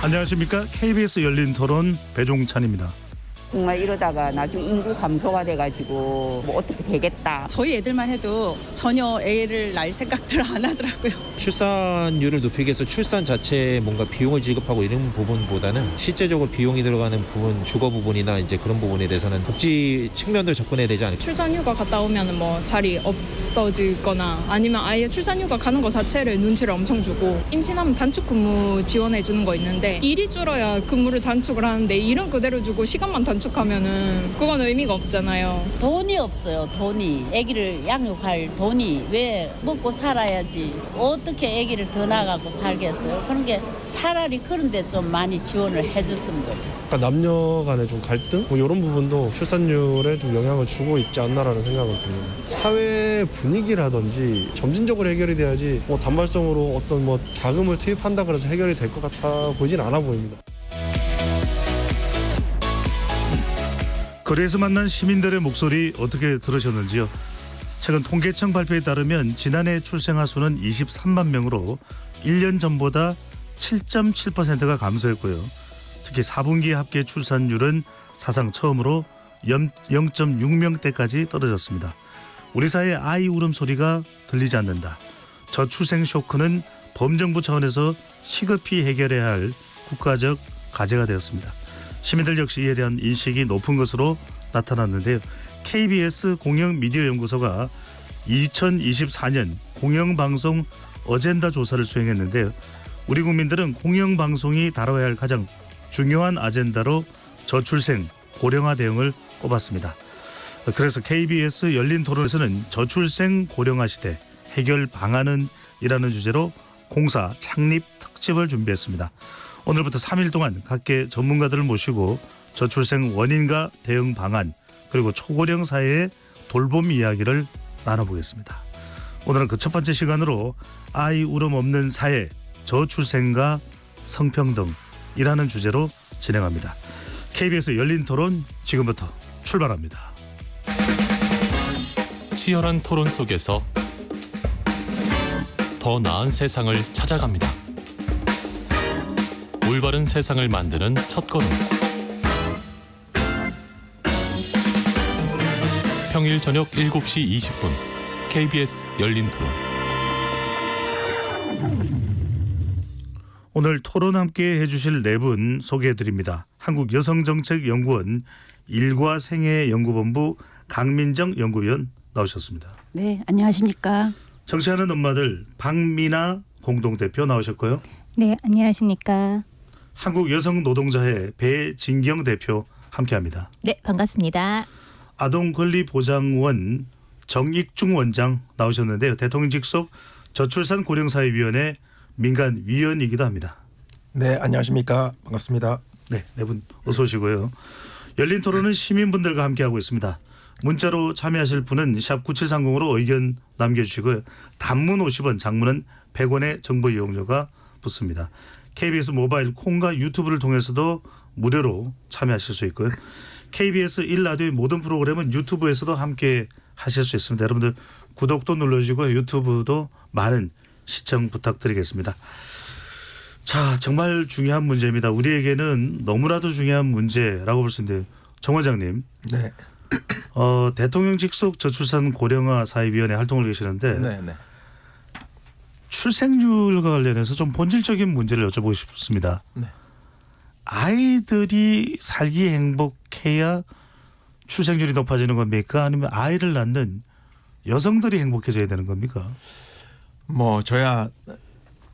안녕하십니까. KBS 열린 토론 배종찬입니다. 정말 이러다가 나중에 인구 감소가 돼가지고 뭐 어떻게 되겠다. 저희 애들만 해도 전혀 애를 낳을 생각들을 안 하더라고요. 출산율을 높이기 위해서 출산 자체에 뭔가 비용을 지급하고 이런 부분보다는 실제적으로 비용이 들어가는 부분, 주거 부분이나 이제 그런 부분에 대해서는 복지 측면으로 접근해야 되지 않을까. 출산휴가 갔다 오면 뭐 자리 없어지거나 아니면 아예 출산휴가 가는 거 자체를 눈치를 엄청 주고, 임신하면 단축 근무 지원해 주는 거 있는데 일이 줄어야 근무를 단축을 하는데 일은 그대로 주고 시간만 단축하면은 그건 의미가 없잖아요. 돈이 없어요. 돈이. 아기를 양육할 돈이. 왜 먹고 살아야지 어떻게 아기를 더 나가고 살겠어요. 그런 게 차라리 그런 데 좀 많이 지원을 해줬으면 좋겠어요. 그러니까 남녀 간의 좀 갈등? 뭐 이런 부분도 출산율에 좀 영향을 주고 있지 않나라는 생각은 듭니다. 사회 분위기라든지 점진적으로 해결이 돼야지 뭐 단발성으로 어떤 뭐 자금을 투입한다 그래서 해결이 될 것 같아 보이진 않아 보입니다. 거리에서 만난 시민들의 목소리 어떻게 들으셨는지요? 최근 통계청 발표에 따르면 지난해 출생아 수는 23만 명으로 1년 전보다 7.7%가 감소했고요. 특히 4분기 합계 출산율은 사상 처음으로 0.6명대까지 떨어졌습니다. 우리 사회의 아이 울음소리가 들리지 않는다. 저출생 쇼크는 범정부 차원에서 시급히 해결해야 할 국가적 과제가 되었습니다. 시민들 역시 이에 대한 인식이 높은 것으로 나타났는데요. KBS 공영미디어연구소가 2024년 공영방송 어젠다 조사를 수행했는데요. 우리 국민들은 공영방송이 다뤄야 할 가장 중요한 아젠다로 저출생, 고령화 대응을 꼽았습니다. 그래서 KBS 열린 토론에서는 저출생 고령화 시대 해결 방안은 이라는 주제로 공사 창립 특집을 준비했습니다. 오늘부터 3일 동안 각계 전문가들을 모시고 저출생 원인과 대응 방안, 그리고 초고령 사회의 돌봄 이야기를 나눠보겠습니다. 오늘은 그 첫 번째 시간으로 아이 울음 없는 사회, 저출생과 성평등이라는 주제로 진행합니다. KBS 열린 토론 지금부터 출발합니다. 치열한 토론 속에서 더 나은 세상을 찾아갑니다. 올바른 세상을 만드는 첫걸음. 평일 저녁 7시 20분 KBS 열린 토론. 오늘 토론 함께 해주실 네 분 소개해드립니다. 한국여성정책연구원 일과생애연구본부 강민정 연구위원 나오셨습니다. 네, 안녕하십니까. 정치하는 엄마들 박미나 공동대표 나오셨고요. 네, 안녕하십니까. 한국여성노동자회 배진경 대표 함께합니다. 네, 반갑습니다. 아동권리보장원 정익중 원장 나오셨는데요. 대통령 직속 저출산 고령사회위원회 민간위원이기도 합니다. 네, 안녕하십니까. 반갑습니다. 네, 네 분 어서 오시고요. 열린 토론은 시민분들과 함께하고 있습니다. 문자로 참여하실 분은 샵 9730으로 의견 남겨주시고요. 단문 50원, 장문은 100원의 정보 이용료가 붙습니다. KBS 모바일 콩과 유튜브를 통해서도 무료로 참여하실 수 있고요. KBS 1라디오의 모든 프로그램은 유튜브에서도 함께 하실 수 있습니다. 여러분들 구독도 눌러주시고 유튜브도 많은 시청 부탁드리겠습니다. 자, 정말 중요한 문제입니다. 우리에게는 너무나도 중요한 문제라고 볼 수 있는데 정 원장님. 네. 대통령 직속 저출산 고령화 사회위원회 활동을 계시는데 네. 출생률과 관련해서 좀 본질적인 문제를 여쭤보고 싶습니다. 네. 아이들이 살기 행복해야 출생률이 높아지는 겁니까? 아니면 아이를 낳는 여성들이 행복해져야 되는 겁니까? 뭐 저야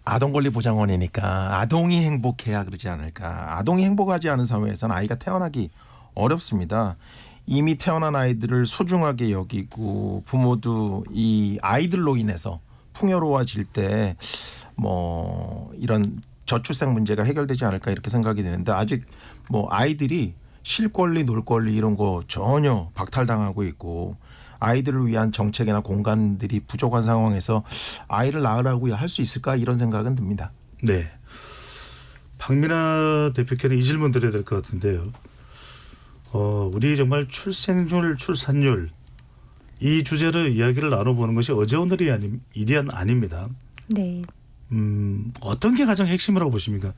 아동권리보장원이니까 아동이 행복해야 그러지 않을까. 아동이 행복하지 않은 사회에서는 아이가 태어나기 어렵습니다. 이미 태어난 아이들을 소중하게 여기고 부모도 이 아이들로 인해서 풍요로워질 때 뭐 이런 저출생 문제가 해결되지 않을까 이렇게 생각이 되는데 아직 뭐 아이들이 쉴 권리, 놀 권리 이런 거 전혀 박탈당하고 있고 아이들을 위한 정책이나 공간들이 부족한 상황에서 아이를 낳으라고 할 수 있을까 이런 생각은 듭니다. 네. 박민아 대표께는 이 질문 드려야 될 것 같은데요. 우리 정말 출생률, 출산율 이 주제를 이야기를 나눠보는 것이 어제 오늘이 일이 아닙니다. 네. 어떤 게 가장 핵심이라고 보십니까?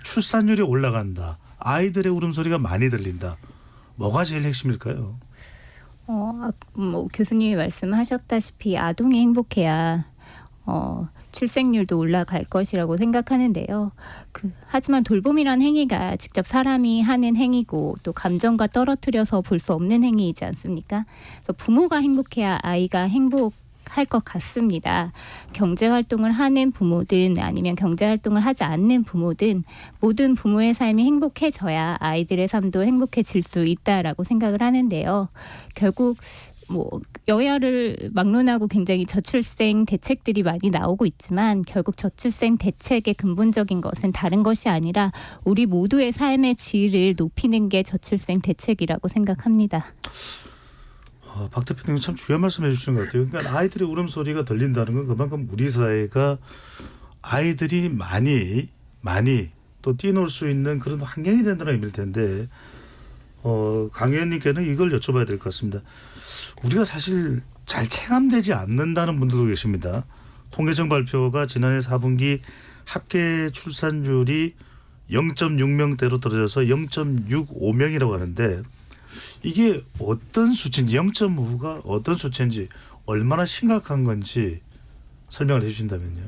출산율이 올라간다. 아이들의 울음소리가 많이 들린다. 뭐가 제일 핵심일까요? 뭐 교수님이 말씀하셨다시피 아동이 행복해야 출생률도 올라갈 것이라고 생각하는데요. 하지만 돌봄이란 행위가 직접 사람이 하는 행위고 또 감정과 떨어뜨려서 볼 수 없는 행위이지 않습니까? 그래서 부모가 행복해야 아이가 행복할 것 같습니다. 경제활동을 하는 부모든 아니면 경제활동을 하지 않는 부모든 모든 부모의 삶이 행복해져야 아이들의 삶도 행복해질 수 있다라고 생각을 하는데요. 결국 여야를 막론하고 굉장히 저출생 대책들이 많이 나오고 있지만 결국 저출생 대책의 근본적인 것은 다른 것이 아니라 우리 모두의 삶의 질을 높이는 게 저출생 대책이라고 생각합니다. 박 대표님 참 중요한 말씀해 주시는 것 같아요. 그러니까 아이들의 울음소리가 들린다는 건 그만큼 우리 사회가 아이들이 많이 또 뛰놀 수 있는 그런 환경이 된다는 의미일 텐데 강 의원님께는 이걸 여쭤봐야 될 것 같습니다. 우리가 사실 잘 체감되지 않는다는 분들도 계십니다. 통계청 발표가 지난해 4분기 합계 출산율이 0.6명대로 떨어져서 0.65명이라고 하는데 이게 어떤 수치인지 0.5가 어떤 수치인지 얼마나 심각한 건지 설명을 해 주신다면요.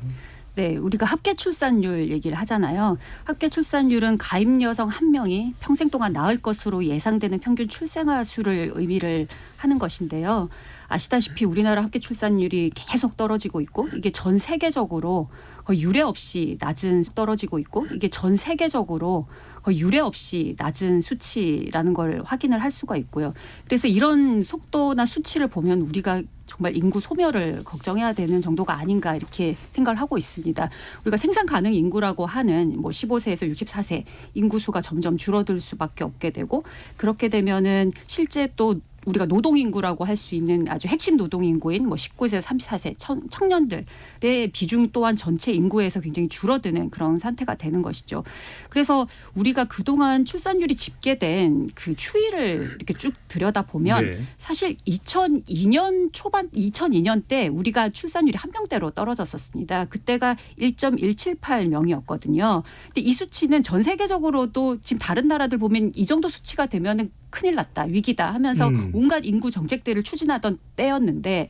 네, 우리가 합계 출산율 얘기를 하잖아요. 합계 출산율은 가임 여성 1명이 평생 동안 낳을 것으로 예상되는 평균 출생아 수를 의미를 하는 것인데요. 아시다시피 우리나라 합계 출산율이 계속 떨어지고 있고 이게 전 세계적으로 거의 유례 없이 낮은 떨어지고 있고 이게 전 세계적으로 거의 유례 없이 낮은 수치라는 걸 확인을 할 수가 있고요. 그래서 이런 속도나 수치를 보면 우리가 정말 인구 소멸을 걱정해야 되는 정도가 아닌가 이렇게 생각을 하고 있습니다. 우리가 생산 가능 인구라고 하는 15세에서 64세 인구수가 점점 줄어들 수밖에 없게 되고 그렇게 되면은 실제 또 우리가 노동인구라고 할 수 있는 아주 핵심 노동인구인 19세에서 34세 청년들의 비중 또한 전체 인구에서 굉장히 줄어드는 그런 상태가 되는 것이죠. 그래서 우리가 그동안 출산율이 집계된 그 추이를 이렇게 쭉 들여다보면 사실 2002년 초반 2002년 때 우리가 출산율이 1명대로 떨어졌었습니다. 그때가 1.178명이었거든요. 근데 이 수치는 전 세계적으로도 지금 다른 나라들 보면 이 정도 수치가 되면은 큰일 났다, 위기다 하면서 온갖 인구 정책들을 추진하던 때인데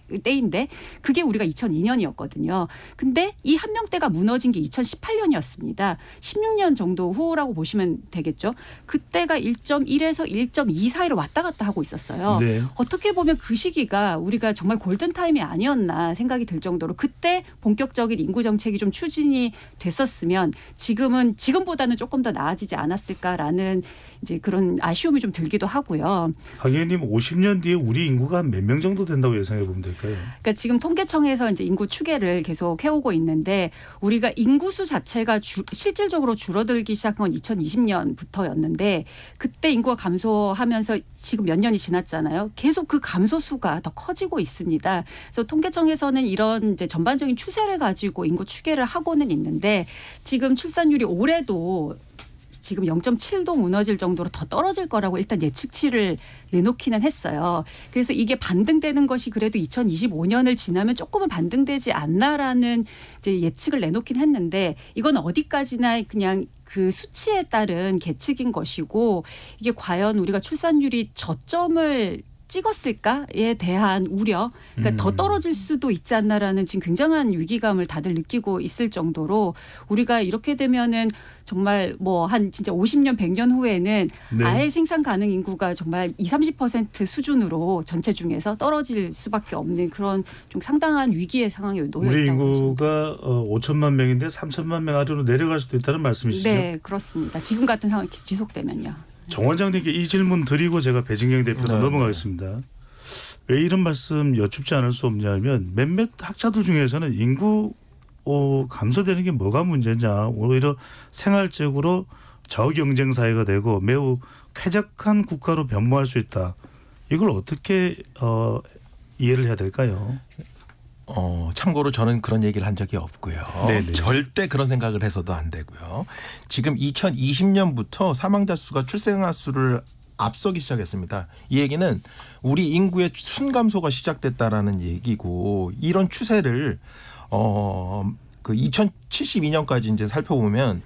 그게 우리가 2002년이었거든요. 근데 이 1명대가 무너진 게 2018년이었습니다. 16년 정도 후라고 보시면 되겠죠. 그때가 1.1에서 1.2 사이로 왔다 갔다 하고 있었어요. 네. 어떻게 보면 그 시기가 우리가 정말 골든타임이 아니었나 생각이 들 정도로 그때 본격적인 인구 정책이 좀 추진이 됐었으면 지금보다는 조금 더 나아지지 않았을까라는 이제 그런 아쉬움이 좀 들기도 하고요. 강 의원님 50년 뒤에 우리 인구가 몇 명 정도 된다고 예상해 보면 될까요? 그러니까 지금 통계청에서 이제 인구 추계를 계속 해오고 있는데 우리가 인구수 자체가 실질적으로 줄어들기 시작한 건 2020년부터였는데 그때 인구가 감소하면서 지금 몇 년이 지났잖아요. 계속 그 감소수가 더 커지고 있습니다. 그래서 통계청에서는 이런 이제 전반적인 추세를 가지고 인구 추계를 하고는 있는데 지금 출산율이 올해도 지금 0.7도 무너질 정도로 더 떨어질 거라고 일단 예측치를 내놓기는 했어요. 그래서 이게 반등되는 것이 그래도 2025년을 지나면 조금은 반등되지 않나라는 이제 예측을 내놓긴 했는데 이건 어디까지나 그냥 그 수치에 따른 계측인 것이고 이게 과연 우리가 출산율이 저점을 찍었을까에 대한 우려, 그러니까 더 떨어질 수도 있지 않나라는 지금 굉장한 위기감을 다들 느끼고 있을 정도로 우리가 이렇게 되면은 정말 한 진짜 50년, 100년 후에는 아예 생산 가능 인구가 정말 20-30% 수준으로 전체 중에서 떨어질 수밖에 없는 그런 좀 상당한 위기의 상황에 놓여 있다고 우리 보십니다. 인구가 5천만 명인데 3천만 명 아래로 내려갈 수도 있다는 말씀이시죠? 네, 그렇습니다. 지금 같은 상황이 지속되면요. 정 원장님께 이 질문 드리고 제가 배진경 대표로 넘어가겠습니다. 왜 이런 말씀 여쭙지 않을 수 없냐면 몇몇 학자들 중에서는 인구 감소되는 게 뭐가 문제냐. 오히려 생활적으로 저경쟁 사회가 되고 매우 쾌적한 국가로 변모할 수 있다. 이걸 어떻게 이해를 해야 될까요? 참고로 저는 그런 얘기를 한 적이 없고요. 네네. 절대 그런 생각을 해서도 안 되고요. 지금 2020년부터 사망자 수가 출생아 수를 앞서기 시작했습니다. 이 얘기는 우리 인구의 순감소가 시작됐다라는 얘기고 이런 추세를 그 2072년까지 이제 살펴보면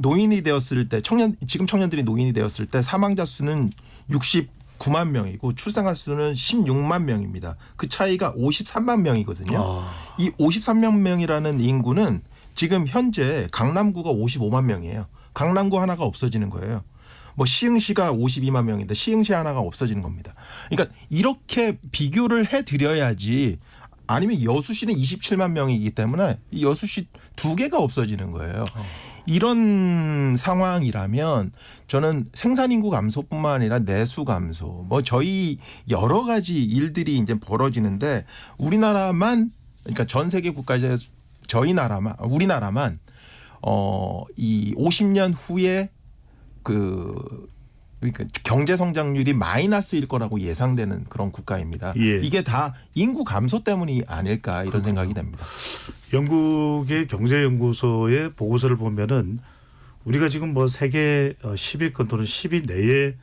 노인이 되었을 때 지금 청년들이 노인이 되었을 때 사망자 수는 69만 명이고 출생아 수는 16만 명입니다. 그 차이가 53만 명이거든요. 이 53만 명이라는 인구는 지금 현재 강남구가 55만 명이에요. 강남구 하나가 없어지는 거예요. 뭐 시흥시가 52만 명인데 시흥시 하나가 없어지는 겁니다. 그러니까 이렇게 비교를 해드려야지, 아니면 여수시는 27만 명이기 때문에 이 여수시 2개가 없어지는 거예요. 이런 상황이라면 저는 생산인구 감소뿐만 아니라 내수 감소, 뭐 저희 여러 가지 일들이 이제 벌어지는데 우리나라만, 그러니까 전 세계 국가에서 우리나라만 이 50년 후에 그러니까 경제 성장률이 마이너스일 거라고 예상되는 그런 국가입니다. 예. 이게 다 인구 감소 때문이 아닐까 이런 생각이 됩니다. 영국의 경제연구소의 보고서를 보면은 우리가 지금 뭐 세계 10위권 또는 10위 내에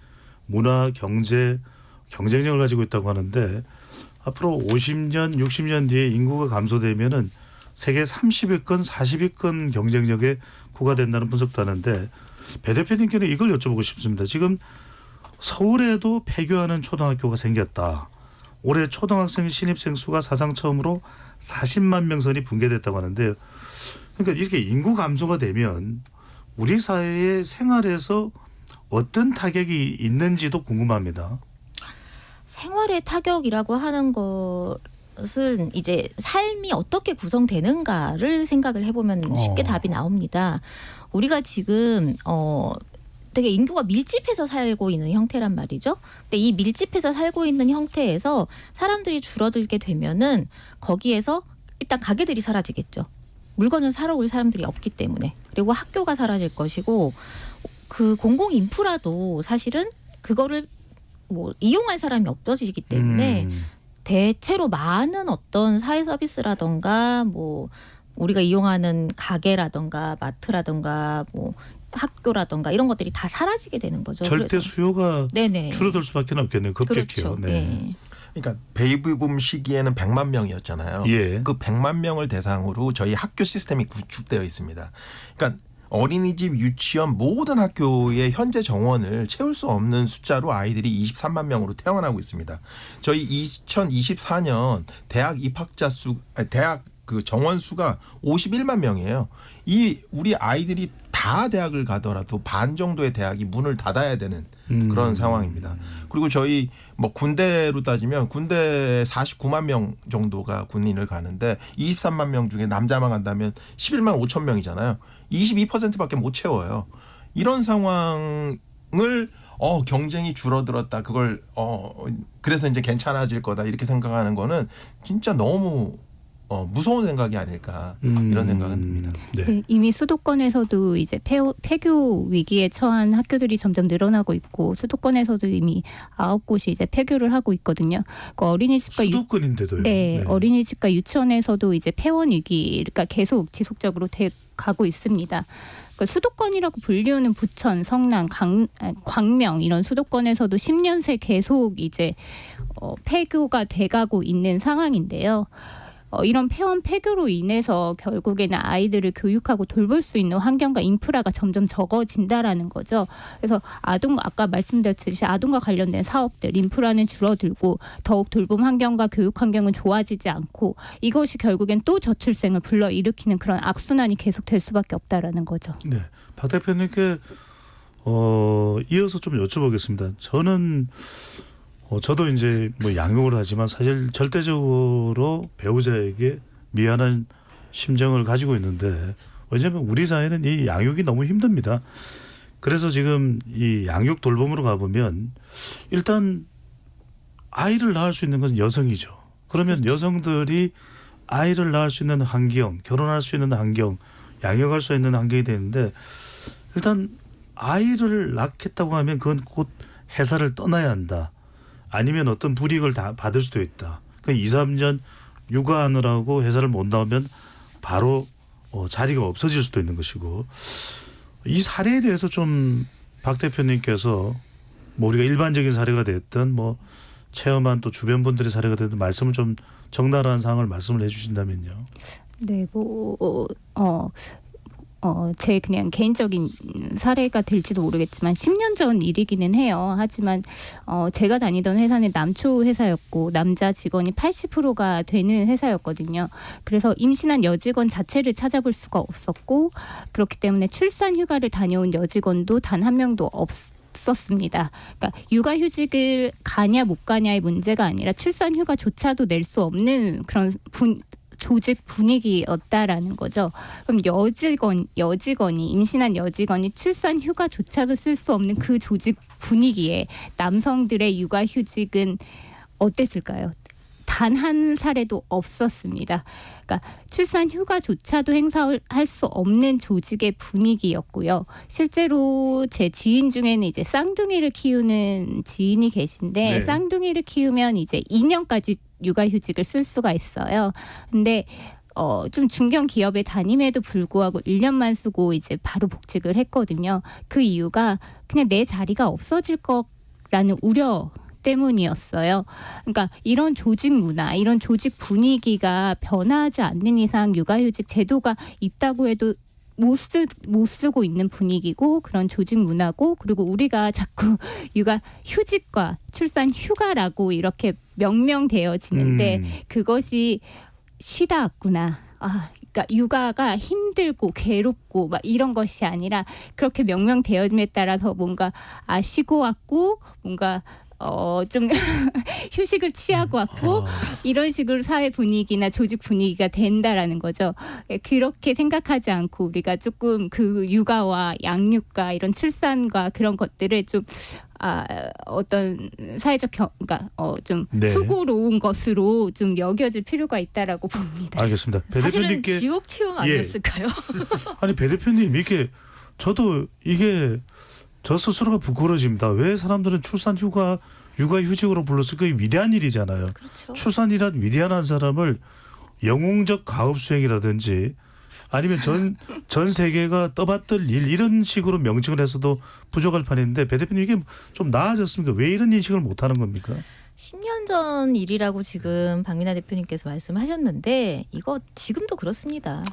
문화, 경제, 경쟁력을 가지고 있다고 하는데 앞으로 50년, 60년 뒤에 인구가 감소되면은 세계 30위권, 40위권 경쟁력에 구가 된다는 분석도 하는데 배 대표님께는 이걸 여쭤보고 싶습니다. 지금 서울에도 폐교하는 초등학교가 생겼다. 올해 초등학생 신입생 수가 사상 처음으로 40만 명 선이 붕괴됐다고 하는데요. 그러니까 이렇게 인구 감소가 되면 우리 사회의 생활에서 어떤 타격이 있는지도 궁금합니다. 생활의 타격이라고 하는 것은 이제 삶이 어떻게 구성되는가를 생각을 해보면 쉽게 답이 나옵니다. 우리가 지금 되게 인구가 밀집해서 살고 있는 형태란 말이죠. 근데 이 밀집해서 살고 있는 형태에서 사람들이 줄어들게 되면은 거기에서 일단 가게들이 사라지겠죠. 물건을 사러 올 사람들이 없기 때문에. 그리고 학교가 사라질 것이고 그 공공 인프라도 사실은 그거를 뭐 이용할 사람이 없어지기 때문에 대체로 많은 어떤 사회 서비스라던가 뭐 우리가 이용하는 가게라던가 마트라던가 뭐 학교라던가 이런 것들이 다 사라지게 되는 거죠. 절대 그래서. 수요가 네네. 줄어들 수밖에 없겠네요. 급격히요. 그렇죠. 네. 네. 그러니까 베이비붐 시기에는 100만 명이었잖아요. 예. 그 100만 명을 대상으로 저희 학교 시스템이 구축되어 있습니다. 그러니까 어린이집, 유치원 모든 학교의 현재 정원을 채울 수 없는 숫자로 아이들이 23만 명으로 태어나고 있습니다. 저희 2024년 대학 입학자 대학 그 정원 수가 51만 명이에요. 이 우리 아이들이 다 대학을 가더라도 반 정도의 대학이 문을 닫아야 되는 그런 상황입니다. 그리고 저희 뭐 군대로 따지면 군대 49만 명 정도가 군인을 가는데 23만 명 중에 남자만 간다면 11만 5천 명이잖아요. 22%밖에 못 채워요. 이런 상황을 경쟁이 줄어들었다. 그걸 그래서 이제 괜찮아질 거다 이렇게 생각하는 거는 진짜 너무 무서운 생각이 아닐까 이런 생각은 듭니다. 네. 네, 이미 수도권에서도 이제 폐교 위기에 처한 학교들이 점점 늘어나고 있고 수도권에서도 이미 9곳이 이제 폐교를 하고 있거든요. 그 어린이집과 수도권인데도요. 네, 어린이집과 유치원에서도 이제 폐원 위기가 계속 지속적으로 가고 있습니다. 그러니까 수도권이라고 불리우는 부천, 성남, 광명 이런 수도권에서도 10년 새 계속 이제 폐교가 돼가고 있는 상황인데요. 이런 폐교로 인해서 결국에는 아이들을 교육하고 돌볼 수 있는 환경과 인프라가 점점 적어진다라는 거죠. 그래서 아까 말씀드렸듯이 아동과 관련된 사업들, 인프라는 줄어들고 더욱 돌봄 환경과 교육 환경은 좋아지지 않고 이것이 결국엔 또 저출생을 불러일으키는 그런 악순환이 계속될 수밖에 없다라는 거죠. 네, 박 대표님께 이어서 좀 여쭤보겠습니다. 저도 이제 뭐 양육을 하지만 사실 절대적으로 배우자에게 미안한 심정을 가지고 있는데 왜냐하면 우리 사회는 이 양육이 너무 힘듭니다. 그래서 지금 이 양육 돌봄으로 가보면 일단 아이를 낳을 수 있는 건 여성이죠. 그러면 여성들이 아이를 낳을 수 있는 환경, 결혼할 수 있는 환경, 양육할 수 있는 환경이 되는데 일단 아이를 낳겠다고 하면 그건 곧 회사를 떠나야 한다. 아니면 어떤 불이익을 다 받을 수도 있다. 그러니까 2, 3년 육아하느라고 회사를 못 나오면 바로 자리가 없어질 수도 있는 것이고 이 사례에 대해서 좀 박 대표님께서 뭐 우리가 일반적인 사례가 됐든 뭐 체험한 또 주변 분들의 사례가 됐든 말씀을 좀 적나라한 상황을 말씀을 해주신다면요. 네, 제 그냥 개인적인 사례가 될지도 모르겠지만 10년 전 일이기는 해요. 하지만 제가 다니던 회사는 남초 회사였고 남자 직원이 80%가 되는 회사였거든요. 그래서 임신한 여직원 자체를 찾아볼 수가 없었고 그렇기 때문에 출산 휴가를 다녀온 여직원도 단 한 명도 없었습니다. 그러니까 육아휴직을 가냐 못 가냐의 문제가 아니라 출산 휴가조차도 낼 수 없는 그런 조직 분위기였다라는 거죠. 그럼 여직원이 임신한 여직원이 출산 휴가조차도 쓸 수 없는 그 조직 분위기에 남성들의 육아휴직은 어땠을까요? 단 한 사례도 없었습니다. 그러니까 출산 휴가조차도 행사할 수 없는 조직의 분위기였고요. 실제로 제 지인 중에는 이제 쌍둥이를 키우는 지인이 계신데 네. 쌍둥이를 키우면 이제 2년까지 육아휴직을 쓸 수가 있어요. 근데 좀 중견 기업에 다님에도 불구하고 1년만 쓰고 이제 바로 복직을 했거든요. 그 이유가 그냥 내 자리가 없어질 거라는 우려 때문이었어요. 그러니까 이런 조직 문화, 이런 조직 분위기가 변화하지 않는 이상 육아휴직 제도가 있다고 해도 못 쓰고 있는 분위기고 그런 조직 문화고 그리고 우리가 자꾸 육아휴직과 출산 휴가라고 이렇게 명명되어지는데 그것이 쉬다 왔구나. 그러니까 육아가 힘들고 괴롭고 막 이런 것이 아니라 그렇게 명명되어짐에 따라서 뭔가 쉬고 왔고 뭔가 좀 휴식을 취하고 왔고 이런 식으로 사회 분위기나 조직 분위기가 된다라는 거죠. 그렇게 생각하지 않고 우리가 조금 그 육아와 양육과 이런 출산과 그런 것들을 좀 어떤 사회적 그러니까 좀 네. 수고로운 것으로 좀 여겨질 필요가 있다라고 봅니다. 알겠습니다. 배 사실은 대표님께 지옥 체험 아니었을까요? 아니 배 대표님 이게 저도 이게 저 스스로가 부끄러워집니다. 왜 사람들은 출산 휴가 육아휴직으로 불러서 그게 위대한 일이잖아요. 그렇죠. 출산이란 위대한 사람을 영웅적 가업 수행이라든지 아니면 전 세계가 떠받들 일 이런 식으로 명칭을 해서도 부족할 판인데 배 대표님 이게 좀 나아졌습니까? 왜 이런 인식을 못하는 겁니까? 10년 전 일이라고 지금 박민아 대표님께서 말씀하셨는데 이거 지금도 그렇습니다.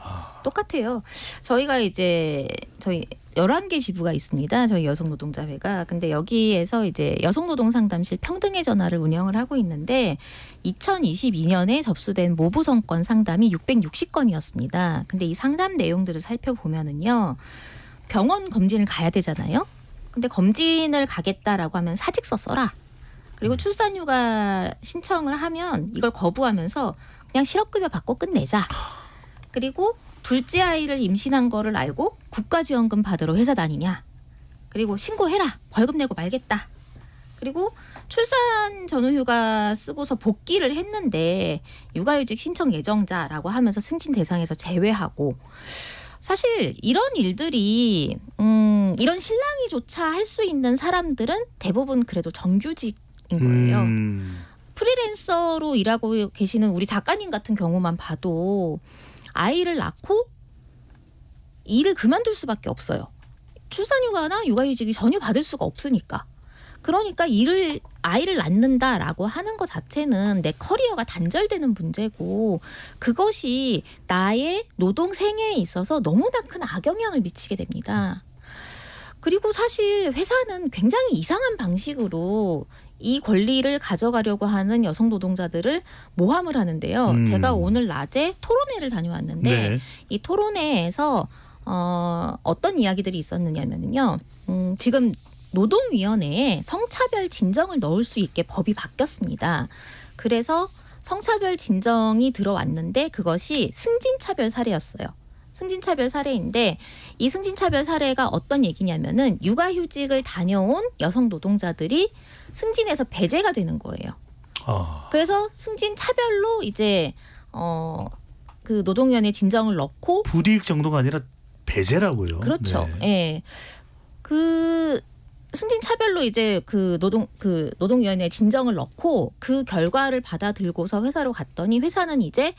똑같아요. 저희가 이제 저희 11개 지부가 있습니다. 저희 여성노동자회가. 근데 여기에서 이제 여성노동상담실 평등의 전화를 운영을 하고 있는데 2022년에 접수된 모부성권 상담이 660건이었습니다. 근데 이 상담 내용들을 살펴보면은요. 병원 검진을 가야 되잖아요. 근데 검진을 가겠다라고 하면 사직서 써라. 그리고 출산휴가 신청을 하면 이걸 거부하면서 그냥 실업급여 받고 끝내자. 그리고 둘째 아이를 임신한 거를 알고 국가지원금 받으러 회사 다니냐. 그리고 신고해라. 벌금 내고 말겠다. 그리고 출산 전후휴가 쓰고서 복귀를 했는데 육아휴직 신청 예정자라고 하면서 승진 대상에서 제외하고 사실 이런 일들이 이런 신랑이조차 할 수 있는 사람들은 대부분 그래도 정규직 인 거예요. 프리랜서로 일하고 계시는 우리 작가님 같은 경우만 봐도 아이를 낳고 일을 그만둘 수밖에 없어요. 출산휴가나 육아휴직이 전혀 받을 수가 없으니까. 그러니까 아이를 낳는다라고 하는 것 자체는 내 커리어가 단절되는 문제고 그것이 나의 노동 생애에 있어서 너무나 큰 악영향을 미치게 됩니다. 그리고 사실 회사는 굉장히 이상한 방식으로 이 권리를 가져가려고 하는 여성 노동자들을 모함을 하는데요. 제가 오늘 낮에 토론회를 다녀왔는데 네. 이 토론회에서 어떤 이야기들이 있었느냐면요. 지금 노동위원회에 성차별 진정을 넣을 수 있게 법이 바뀌었습니다. 그래서 성차별 진정이 들어왔는데 그것이 승진차별 사례였어요. 승진차별 사례인데 이 승진차별 사례가 어떤 얘기냐면은 육아휴직을 다녀온 여성 노동자들이 승진에서 배제가 되는 거예요. 그래서 승진차별로 이제 그 노동위원회 진정을 넣고 불이익 정도가 아니라 배제라고요. 그렇죠. 네. 예. 그 승진차별로 이제 그 노동위원회 진정을 넣고 그 결과를 받아들고서 회사로 갔더니 회사는 이제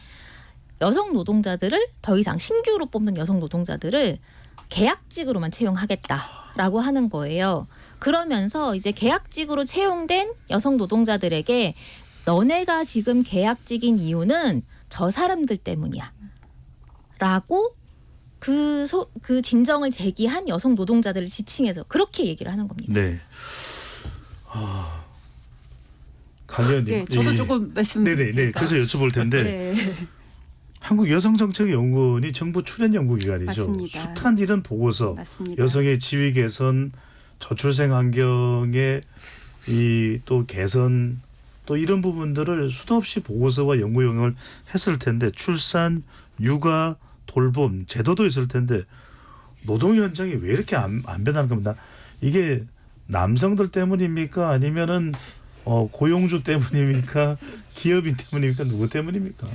여성 노동자들을 더 이상 신규로 뽑는 여성 노동자들을 계약직으로만 채용하겠다라고 하는 거예요. 그러면서 이제 계약직으로 채용된 여성 노동자들에게 너네가 지금 계약직인 이유는 저 사람들 때문이야. 라고 그 진정을 제기한 여성 노동자들을 지칭해서 그렇게 얘기를 하는 겁니다. 네. 강 의원님. 네, 저도 조금 네네. 그래서 여쭤볼 텐데 네. 한국여성정책연구원이 정부 출연 연구기관이죠. 맞습니다. 숱한 이런 보고서, 맞습니다. 여성의 지위 개선, 저출생 환경의 이 또 개선 또 이런 부분들을 수도 없이 보고서와 연구 용역을 했을 텐데 출산, 육아, 돌봄 제도도 있을 텐데 노동 현장이 왜 이렇게 안 변하는 겁니다. 이게 남성들 때문입니까? 아니면은 고용주 때문입니까? 기업인 때문입니까? 누구 때문입니까?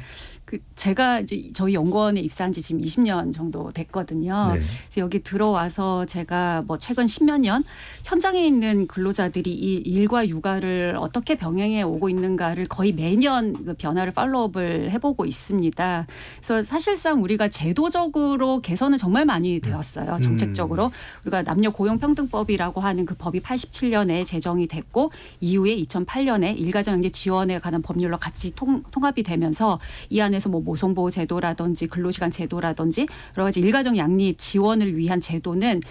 제가 이제 저희 연구원에 입사한 지 지금 20년 정도 됐거든요. 네. 그래서 여기 들어와서 제가 뭐 최근 10몇 년 현장에 있는 근로자들이 이 일과 육아를 어떻게 병행해 오고 있는가를 거의 매년 그 변화를 팔로우업을 해보고 있습니다. 그래서 사실상 우리가 제도적으로 개선은 정말 많이 되었어요. 정책적으로. 우리가 남녀 고용평등법이라고 하는 그 법이 87년에 제정이 됐고 이후에 2008년에 일가정경제 지원에 관한 법률로 같이 통합이 되면서 이 안에 뭐 모성보호 제도라든지 근로시간 제도라든지 여러 가지 일가정 양립 지원을 위한 제도는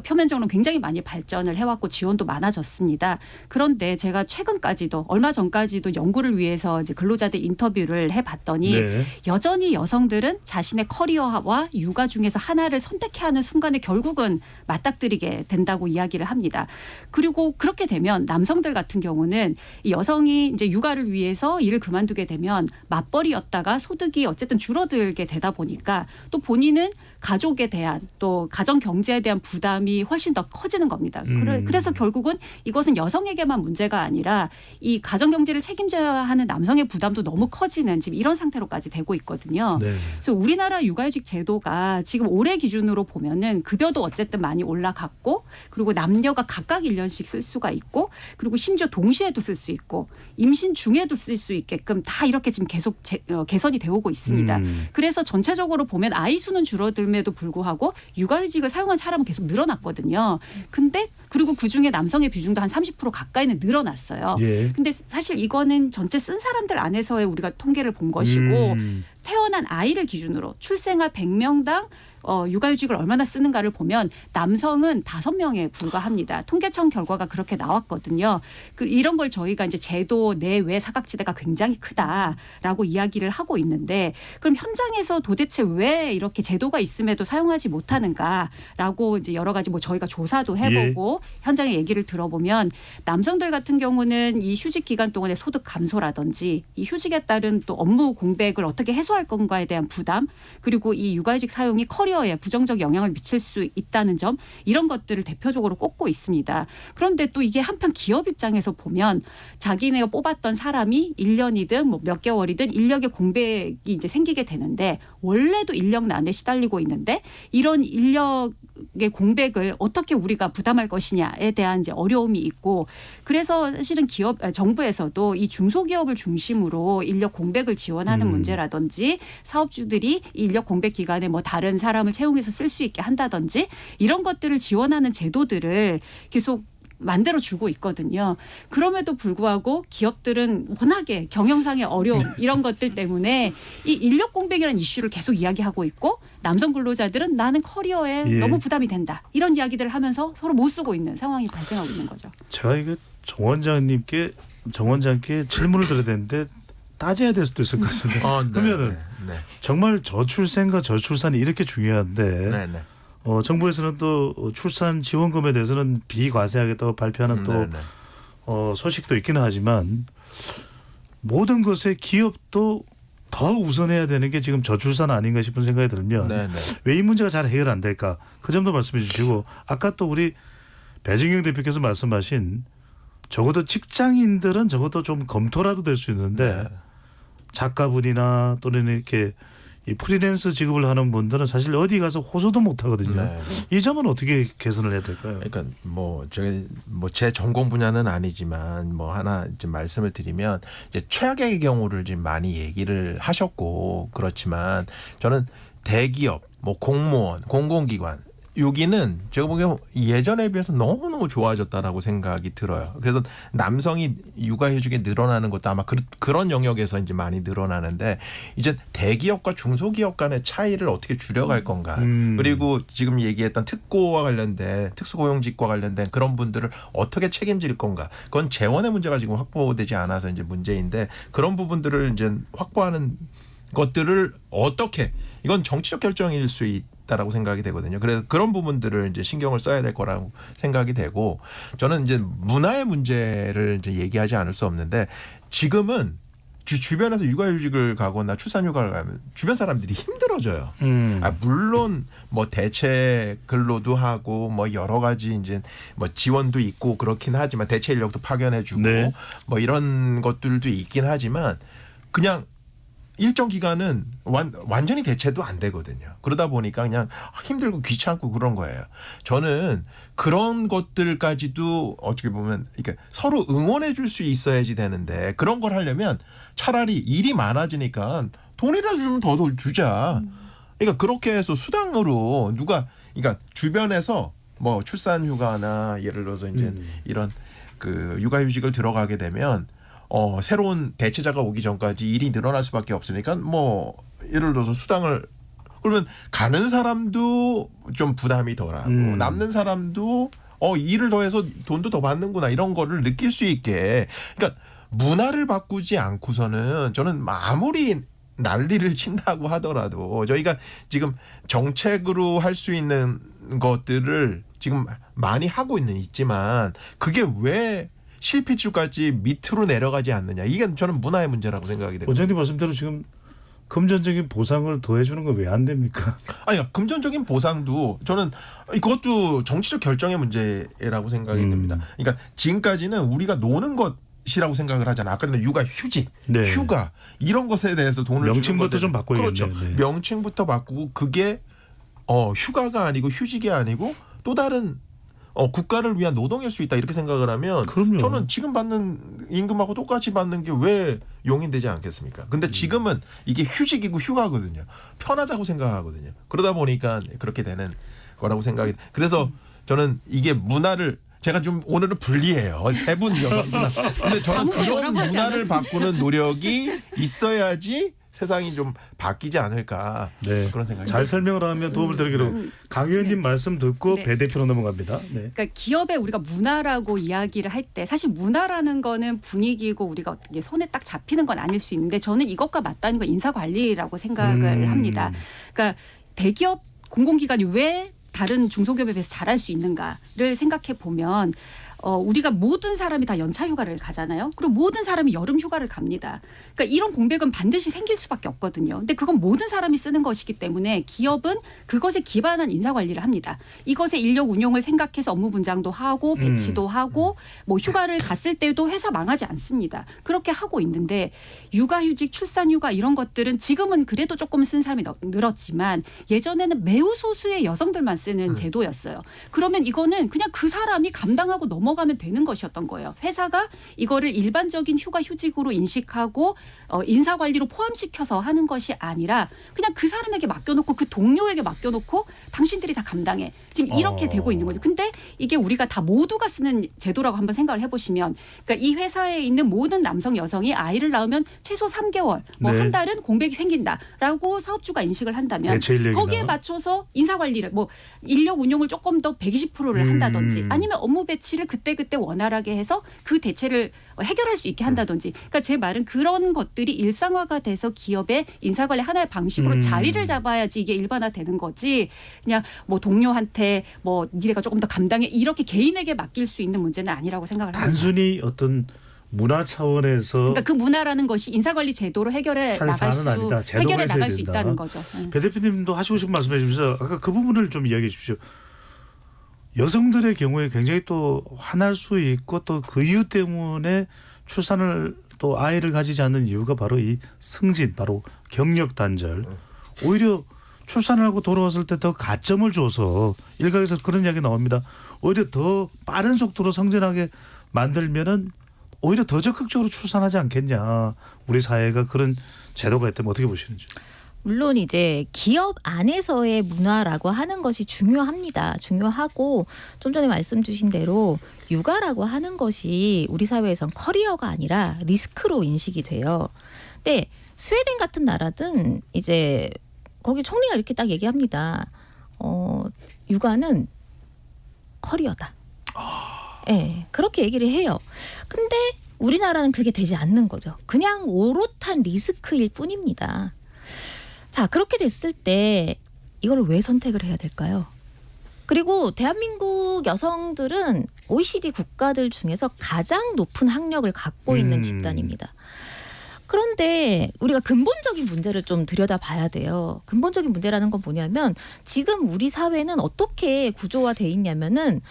표면적으로 굉장히 많이 발전을 해왔고 지원도 많아졌습니다. 그런데 제가 최근까지도 얼마 전까지도 연구를 위해서 이제 근로자들 인터뷰를 해봤더니 네. 여전히 여성들은 자신의 커리어와 육아 중에서 하나를 선택해야 하는 순간에 결국은 맞닥뜨리게 된다고 이야기를 합니다. 그리고 그렇게 되면 남성들 같은 경우는 이 여성이 이제 육아를 위해서 일을 그만두게 되면 맞벌이였다가 소득이 어쨌든 줄어들게 되다 보니까 또 본인은 가족에 대한 또 가정 경제에 대한 부담이 훨씬 더 커지는 겁니다. 그래서 결국은 이것은 여성에게만 문제가 아니라 이 가정 경제를 책임져야 하는 남성의 부담도 너무 커지는 지금 이런 상태로까지 되고 있거든요. 네. 그래서 우리나라 육아휴직 제도가 지금 올해 기준으로 보면은 급여도 어쨌든 많이 올라갔고 그리고 남녀가 각각 1년씩 쓸 수가 있고 그리고 심지어 동시에도 쓸 수 있고 임신 중에도 쓸 수 있게끔 다 이렇게 지금 계속 개선이 되어 오고 있습니다. 그래서 전체적으로 보면 아이 수는 줄어들음에도 불구하고 육아휴직을 사용한 사람은 계속 늘어났거든요. 근데 그리고 그중에 남성의 비중도 한 30% 가까이는 늘어났어요. 예. 근데 사실 이거는 전체 쓴 사람들 안에서의 우리가 통계를 본 것이고 태어난 아이를 기준으로 출생아 100명당 육아휴직을 얼마나 쓰는가를 보면 남성은 5명에 불과합니다. 통계청 결과가 그렇게 나왔거든요. 이런 걸 저희가 이제 제도 내외 사각지대가 굉장히 크다라고 이야기를 하고 있는데 그럼 현장에서 도대체 왜 이렇게 제도가 있음에도 사용하지 못하는가라고 이제 여러 가지 뭐 저희가 조사도 해보고 현장의 얘기를 들어보면 남성들 같은 경우는 이 휴직 기간 동안의 소득 감소라든지 이 휴직에 따른 또 업무 공백을 어떻게 해소할 건가에 대한 부담 그리고 이 육아휴직 사용이 커리어에 부정적 영향을 미칠 수 있다는 점 이런 것들을 대표적으로 꼽고 있습니다. 그런데 또 이게 한편 기업 입장에서 보면 자기네가 뽑았던 사람이 1년이든 뭐 몇 개월이든 인력의 공백이 이제 생기게 되는데 원래도 인력난에 시달리고 있는데 이런 인력의 공백을 어떻게 우리가 부담할 것이냐에 대한 이제 어려움이 있고 그래서 사실은 정부에서도 이 중소기업을 중심으로 인력 공백을 지원하는 문제라든지 사업주들이 인력 공백 기간에 뭐 다른 사람을 채용해서 쓸 수 있게 한다든지 이런 것들을 지원하는 제도들을 계속 만들어주고 있거든요. 그럼에도 불구하고 기업들은 워낙에 경영상의 어려움 이런 것들 때문에 이 인력 공백이라는 이슈를 계속 이야기하고 있고 남성 근로자들은 나는 커리어에 너무 부담이 된다. 이런 이야기들을 하면서 서로 못 쓰고 있는 상황이 발생하고 있는 거죠. 제가 이거 정 원장님께 질문을 드려야 되는데 따져야 될 수도 있을 것 같습니다. 그러면은 정말 저출생과 저출산이 이렇게 중요한데 정부에서는 또 출산 지원금에 대해서는 비과세하겠다고 발표하는 또 소식도 있기는 하지만 모든 것에 기업도 더 우선해야 되는 게 지금 저출산 아닌가 싶은 생각이 들면 왜 이 문제가 잘 해결 안 될까 그 점도 말씀해 주시고 아까 또 우리 배진경 대표께서 말씀하신 적어도 직장인들은 적어도 좀 검토라도 될 수 있는데 작가분이나 또는 이렇게 이 프리랜서 직업을 하는 분들은 사실 어디 가서 호소도 못 하거든요. 이 점은 어떻게 개선을 해야 될까요? 그러니까 제 전공 분야는 아니지만 뭐 하나 좀 말씀을 드리면 이제 최악의 경우를 지금 많이 얘기를 하셨고 그렇지만 저는 대기업, 뭐 공무원, 공공기관 여기는 제가 보기엔 예전에 비해서 너무너무 좋아졌다라고 생각이 들어요. 그래서 남성이 육아휴직이 늘어나는 것도 아마 그런 영역에서 이제 많이 늘어나는데 이제 대기업과 중소기업 간의 차이를 어떻게 줄여갈 건가. 그리고 지금 얘기했던 특고와 관련된 특수고용직과 관련된 그런 분들을 어떻게 책임질 건가. 그건 재원의 문제가 지금 확보되지 않아서 이제 문제인데 그런 부분들을 이제 확보하는 것들을 어떻게 이건 정치적 결정일 수 있다라고 생각이 되거든요. 그래서 그런 부분들을 이제 신경을 써야 될 거라고 생각이 되고 저는 이제 문화의 문제를 이제 얘기하지 않을 수 없는데 지금은 주변에서 육아휴직을 가거나 출산휴가를 가면 주변 사람들이 힘들어져요. 물론 뭐 대체 근로도 하고 뭐 여러 가지 이제 뭐 지원도 있고 그렇긴 하지만 대체 인력도 파견해주고 네. 뭐 이런 것들도 있긴 하지만 그냥 일정 기간은 완전히 대체도 안 되거든요. 그러다 보니까 그냥 힘들고 귀찮고 그런 거예요. 저는 그런 것들까지도 어떻게 보면 그러니까 서로 응원해 줄 수 있어야지 되는데 그런 걸 하려면 차라리 일이 많아지니까 돈이라도 좀 더 주자. 그러니까 그렇게 해서 수당으로 그러니까 주변에서 뭐 출산휴가나 예를 들어서 이제 이런 그 육아휴직을 들어가게 되면 새로운 대체자가 오기 전까지 일이 늘어날 수밖에 없으니까 뭐 예를 들어서 수당을 그러면 가는 사람도 좀 부담이 덜하고 남는 사람도 일을 더해서 돈도 더 받는구나 이런 거를 느낄 수 있게 그러니까 문화를 바꾸지 않고서는 저는 아무리 난리를 친다고 하더라도 저희가 지금 정책으로 할 수 있는 것들을 지금 많이 하고 있지만 그게 왜 실핏줄까지 밑으로 내려가지 않느냐. 이게 저는 문화의 문제라고 생각이 돼요. 원장님 말씀대로 지금 금전적인 보상을 더해주는 거 왜 안 됩니까? 아니 금전적인 보상도 저는 이것도 정치적 결정의 문제라고 생각이 듭니다. 그러니까 지금까지는 우리가 노는 것이라고 생각을 하잖아. 아까 전에 육아휴직, 네. 휴가 이런 것에 대해서 돈을 명칭부터 좀 바꿔야겠네요. 그렇죠. 네. 명칭부터 바꾸고 그게 휴가가 아니고 휴직이 아니고 또 다른 국가를 위한 노동일 수 있다 이렇게 생각을 하면 그럼요. 저는 지금 받는 임금하고 똑같이 받는 게 왜 용인되지 않겠습니까? 근데 지금은 이게 휴직이고 휴가거든요. 편하다고 생각하거든요. 그러다 보니까 그렇게 되는 거라고 생각이 그래서 저는 이게 문화를 제가 좀 오늘은 불리해요. 세 분 여성분. 근데 저는 그런 문화를 바꾸는 노력이 있어야지 세상이 좀 바뀌지 않을까 네. 그런 생각이 잘 설명을 하면 도움을 드리기로 강 의원님 말씀 듣고 네. 배 대표로 넘어갑니다. 네. 그러니까 기업에 우리가 문화라고 이야기를 할 때 사실 문화라는 거는 분위기고 우리가 어떻게 손에 딱 잡히는 건 아닐 수 있는데 저는 이것과 맞닿는 건 인사관리라고 생각을 합니다. 그러니까 대기업 공공기관이 왜 다른 중소기업에 비해서 잘할 수 있는가를 생각해 보면 우리가 모든 사람이 다 연차 휴가를 가잖아요. 그리고 모든 사람이 여름 휴가를 갑니다. 그러니까 이런 공백은 반드시 생길 수밖에 없거든요. 근데 그건 모든 사람이 쓰는 것이기 때문에 기업은 그것에 기반한 인사 관리를 합니다. 이것의 인력 운용을 생각해서 업무 분장도 하고 배치도 하고 뭐 휴가를 갔을 때도 회사 망하지 않습니다. 그렇게 하고 있는데 육아휴직, 출산휴가 이런 것들은 지금은 그래도 조금 쓰는 사람이 늘었지만 예전에는 매우 소수의 여성들만 쓰는 제도였어요. 그러면 이거는 그냥 그 사람이 감당하고 넘어가면 되는 것이었던 거예요. 회사가 이거를 일반적인 휴가 휴직으로 인식하고 인사관리로 포함시켜서 하는 것이 아니라 그냥 그 사람에게 맡겨놓고 그 동료에게 맡겨놓고 당신들이 다 감당해. 지금 이렇게 되고 있는 거죠. 근데 이게 우리가 다 모두가 쓰는 제도라고 한번 생각을 해보시면 그러니까 이 회사에 있는 모든 남성 여성이 아이를 낳으면 최소 3개월 뭐 네. 한 달은 공백이 생긴다라고 사업주가 인식을 한다면 거기에 맞춰서 인사관리를 뭐 인력 운용을 조금 더 120%를 한다든지 아니면 업무 배치를 그때그때 원활하게 해서 그 대체를 해결할 수 있게 한다든지. 그러니까 제 말은 그런 것들이 일상화가 돼서 기업의 인사관리 하나의 방식으로 자리를 잡아야지 이게 일반화되는 거지. 그냥 뭐 동료한테 뭐 니네가 조금 더 감당해 이렇게 개인에게 맡길 수 있는 문제는 아니라고 생각을 합니다. 단순히 어떤 문화 차원에서 그러니까 그 문화라는 것이 인사관리 제도로 해결해 나갈 수 있다는 거죠. 배 대표님도 하시고 싶은 말씀해 주셔서 아까 그 부분을 좀 이야기해 주십시오. 여성들의 경우에 굉장히 또 화날 수 있고 또 그 이유 때문에 출산을 또 아이를 가지지 않는 이유가 바로 이 승진, 바로 경력 단절. 오히려 출산을 하고 돌아왔을 때 더 가점을 줘서 일각에서 그런 이야기 나옵니다. 오히려 더 빠른 속도로 성장하게 만들면은 오히려 더 적극적으로 출산하지 않겠냐. 우리 사회가 그런 제도가 있다면 어떻게 보시는지. 물론 이제 기업 안에서의 문화라고 하는 것이 중요합니다. 중요하고 좀 전에 말씀 주신 대로 육아라고 하는 것이 우리 사회에선 커리어가 아니라 리스크로 인식이 돼요. 근데 스웨덴 같은 나라든 이제 거기 총리가 이렇게 딱 얘기합니다. 육아는 커리어다. 네, 그렇게 얘기를 해요. 근데 우리나라는 그게 되지 않는 거죠. 그냥 오롯한 리스크일 뿐입니다. 자, 그렇게 됐을 때 이걸 왜 선택을 해야 될까요? 그리고 대한민국 여성들은 OECD 국가들 중에서 가장 높은 학력을 갖고 있는 집단입니다. 그런데 우리가 근본적인 문제를 좀 들여다봐야 돼요. 근본적인 문제라는 건 뭐냐면 지금 우리 사회는 어떻게 구조화돼 있냐면은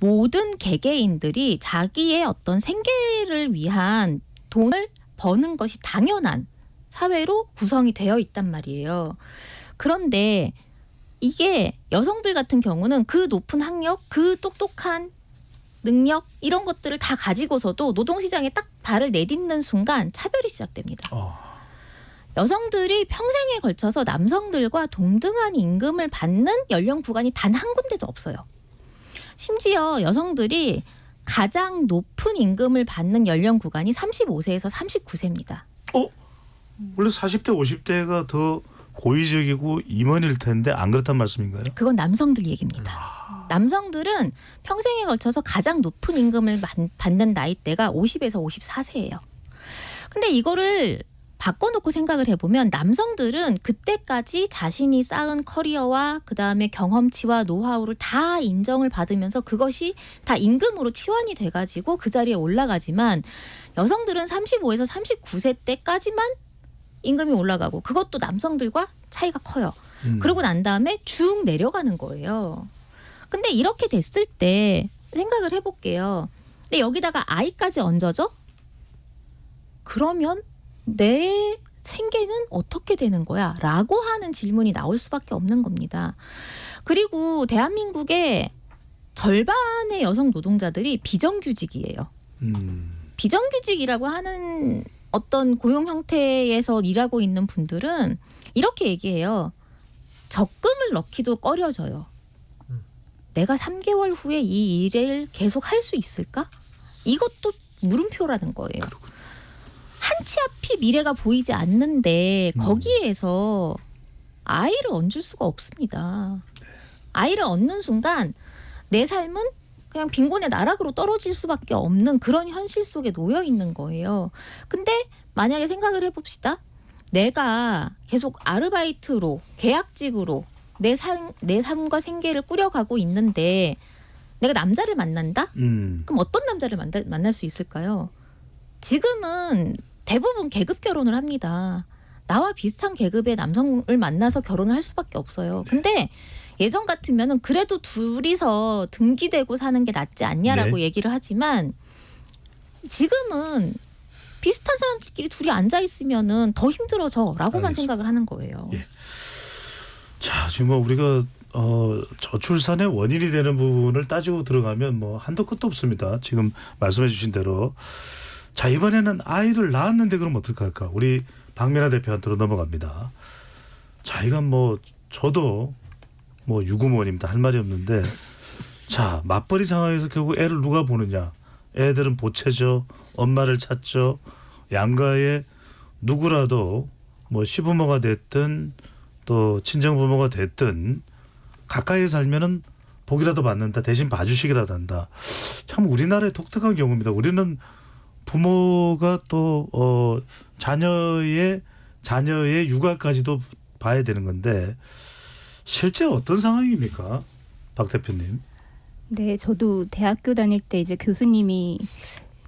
모든 개개인들이 자기의 어떤 생계를 위한 돈을 버는 것이 당연한 사회로 구성이 되어 있단 말이에요. 그런데 이게 여성들 같은 경우는 그 높은 학력, 그 똑똑한 능력 이런 것들을 다 가지고서도 노동시장에 딱 발을 내딛는 순간 차별이 시작됩니다. 여성들이 평생에 걸쳐서 남성들과 동등한 임금을 받는 연령 구간이 단 한 군데도 없어요. 심지어 여성들이 가장 높은 임금을 받는 연령 구간이 35세에서 39세입니다. 원래 40대, 50대가 더 고위직이고 임원일 텐데 안 그렇단 말씀인가요? 그건 남성들 얘기입니다. 남성들은 평생에 걸쳐서 가장 높은 임금을 받는 나이대가 50에서 54세예요. 근데 이거를 바꿔놓고 생각을 해보면 남성들은 그때까지 자신이 쌓은 커리어와 그다음에 경험치와 노하우를 다 인정을 받으면서 그것이 다 임금으로 치환이 돼가지고 그 자리에 올라가지만 여성들은 35에서 39세 때까지만 임금이 올라가고 그것도 남성들과 차이가 커요. 그러고 난 다음에 쭉 내려가는 거예요. 근데 이렇게 됐을 때 생각을 해볼게요. 근데 여기다가 아이까지 얹어져? 그러면 내 생계는 어떻게 되는 거야? 라고 하는 질문이 나올 수밖에 없는 겁니다. 그리고 대한민국의 절반의 여성 노동자들이 비정규직이에요. 비정규직이라고 하는 어떤 고용 형태에서 일하고 있는 분들은 이렇게 얘기해요. 적금을 넣기도 꺼려져요. 내가 3개월 후에 이 일을 계속 할 수 있을까? 이것도 물음표라는 거예요. 한치 앞이 미래가 보이지 않는데 거기에서 아이를 얹을 수가 없습니다. 아이를 얹는 순간 내 삶은 그냥 빈곤의 나락으로 떨어질 수밖에 없는 그런 현실 속에 놓여 있는 거예요. 근데 만약에 생각을 해봅시다. 내가 계속 아르바이트로 계약직으로 내 삶과 생계를 꾸려가고 있는데 내가 남자를 만난다? 그럼 어떤 남자를 만날 수 있을까요? 지금은 대부분 계급 결혼을 합니다. 나와 비슷한 계급의 남성을 만나서 결혼을 할 수밖에 없어요. 근데 예전 같으면은 그래도 둘이서 등기되고 사는 게 낫지 않냐라고 얘기를 하지만 지금은 비슷한 사람들끼리 둘이 앉아 있으면은 더 힘들어져라고만 생각을 하는 거예요. 자, 지금 뭐 우리가 저출산의 원인이 되는 부분을 따지고 들어가면 뭐 한도 끝도 없습니다. 지금 말씀해 주신 대로. 자, 이번에는 아이를 낳았는데 그럼 어떻게 할까? 우리 박민아 대표한테로 넘어갑니다. 자, 이건 뭐 저도 뭐 유구모입니다. 할 말이 없는데 자, 맞벌이 상황에서 결국 애를 누가 보느냐? 애들은 보채죠. 엄마를 찾죠. 양가에 누구라도 뭐 시부모가 됐든 또 친정부모가 됐든 가까이에 살면은 복이라도 받는다. 대신 봐주시기라도 한다. 참 우리나라의 독특한 경우입니다. 우리는 부모가 또 자녀의 육아까지도 봐야 되는 건데 실제 어떤 상황입니까? 박 대표님. 네, 저도 대학교 다닐 때 이제 교수님이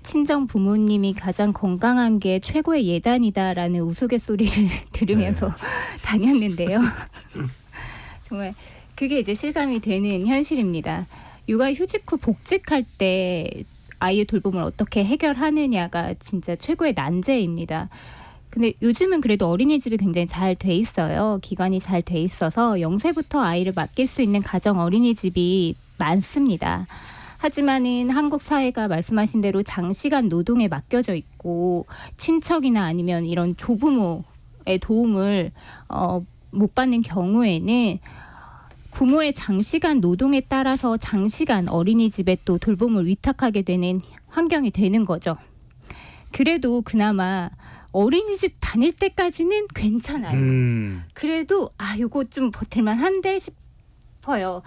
친정 부모님이 가장 건강한 게 최고의 예단이다라는 우스갯소리를 들으면서 다녔는데요. 정말 그게 이제 실감이 되는 현실입니다. 육아휴직 후 복직할 때 아이의 돌봄을 어떻게 해결하느냐가 진짜 최고의 난제입니다. 근데 요즘은 그래도 어린이집이 굉장히 잘 돼 있어요. 기관이 잘 돼 있어서 0세부터 아이를 맡길 수 있는 가정 어린이집이 많습니다. 하지만은 한국 사회가 말씀하신 대로 장시간 노동에 맡겨져 있고 친척이나 아니면 이런 조부모 도움을 못 받는 경우에는 부모의 장시간 노동에 따라서 장시간 어린이집에 또 돌봄을 위탁하게 되는 환경이 되는 거죠. 그래도 그나마 어린이집 다닐 때까지는 괜찮아요. 그래도 요거 좀 버틸만 한데 싶어요.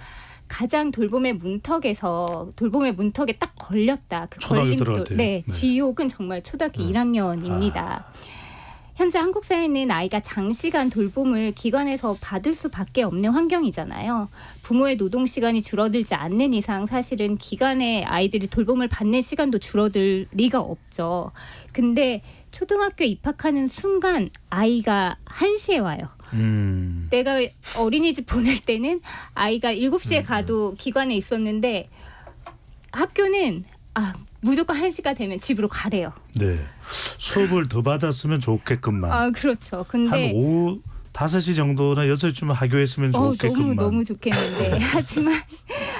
가장 돌봄의 문턱에 딱 걸렸다. 그 초등학교 들어갈 때. 네, 지옥은 정말 초등학교 1학년입니다. 현재 한국 사회는 아이가 장시간 돌봄을 기관에서 받을 수밖에 없는 환경이잖아요. 부모의 노동 시간이 줄어들지 않는 이상 사실은 기관의 아이들이 돌봄을 받는 시간도 줄어들 리가 없죠. 근데 초등학교 입학하는 순간 아이가 1시에 와요. 내가 어린이집 보낼 때는 아이가 7시에 가도 기관에 있었는데 학교는 무조건 1시가 되면 집으로 가래요. 네. 수업을 더 받았으면 좋겠건만. 그렇죠. 근데 한 오후 5시 정도나 6시쯤 하교했으면 좋겠건만. 너무 좋겠는데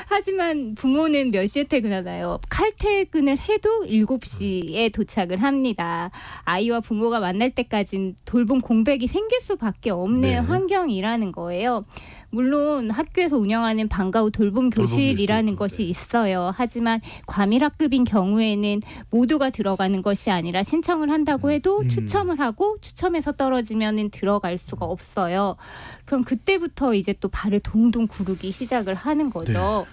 하지만 부모는 몇 시에 퇴근하나요? 칼퇴근을 해도 7시에 도착을 합니다. 아이와 부모가 만날 때까지는 돌봄 공백이 생길 수밖에 없는 환경이라는 거예요. 물론 학교에서 운영하는 방과 후 돌봄 교실이라는 것이 있어요. 하지만 과밀학급인 경우에는 모두가 들어가는 것이 아니라 신청을 한다고 해도 추첨을 하고 추첨에서 떨어지면은 들어갈 수가 없어요. 그럼 그때부터 이제 또 발을 동동 구르기 시작을 하는 거죠.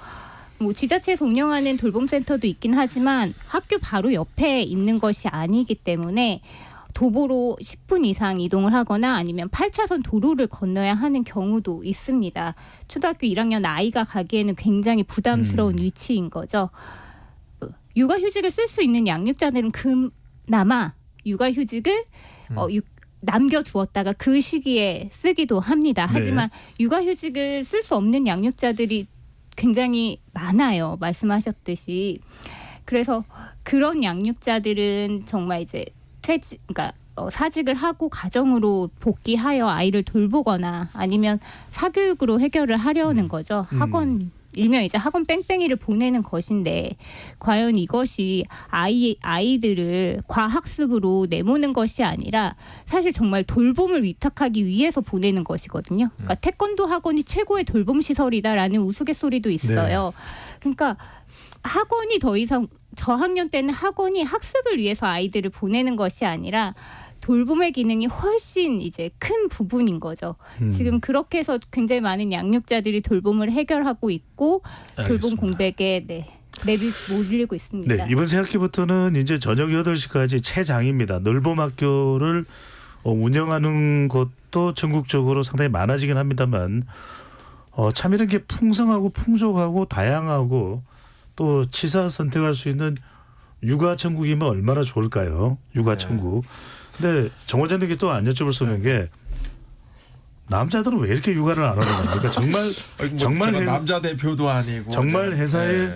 뭐 지자체에서 운영하는 돌봄센터도 있긴 하지만 학교 바로 옆에 있는 것이 아니기 때문에 도보로 10분 이상 이동을 하거나 아니면 8차선 도로를 건너야 하는 경우도 있습니다. 초등학교 1학년 아이가 가기에는 굉장히 부담스러운 위치인 거죠. 육아휴직을 쓸 수 있는 양육자들은 그나마 육아휴직을 남겨두었다가 그 시기에 쓰기도 합니다. 하지만 육아휴직을 쓸 수 없는 양육자들이 굉장히 많아요. 말씀하셨듯이. 그래서 그런 양육자들은 정말 이제 사직을 하고 가정으로 복귀하여 아이를 돌보거나 아니면 사교육으로 해결을 하려는 거죠. 일명 이제 학원 뺑뺑이를 보내는 것인데 과연 이것이 아이들을 과학습으로 내모는 것이 아니라 사실 정말 돌봄을 위탁하기 위해서 보내는 것이거든요. 그러니까 태권도 학원이 최고의 돌봄 시설이다라는 우스갯소리도 있어요. 그러니까 학원이 더 이상 저학년 때는 학원이 학습을 위해서 아이들을 보내는 것이 아니라 돌봄의 기능이 훨씬 이제 큰 부분인 거죠. 지금 그렇게 해서 굉장히 많은 양육자들이 돌봄을 해결하고 있고 돌봄 공백에 몰리고 있습니다. 네, 이번 새학기부터는 이제 저녁 8시까지 최장입니다. 늘봄 학교를 운영하는 것도 전국적으로 상당히 많아지긴 합니다만 참 이런 게 풍성하고 풍족하고 다양하고 또 치사 선택할 수 있는 육아 천국이면 얼마나 좋을까요? 육아 천국. 근데 정 원장님께 또 안 여쭤볼 수 없는 게 남자들은 왜 이렇게 육아를 안 하는 겁니까? 정말 남자 대표도 아니고 정말 회사에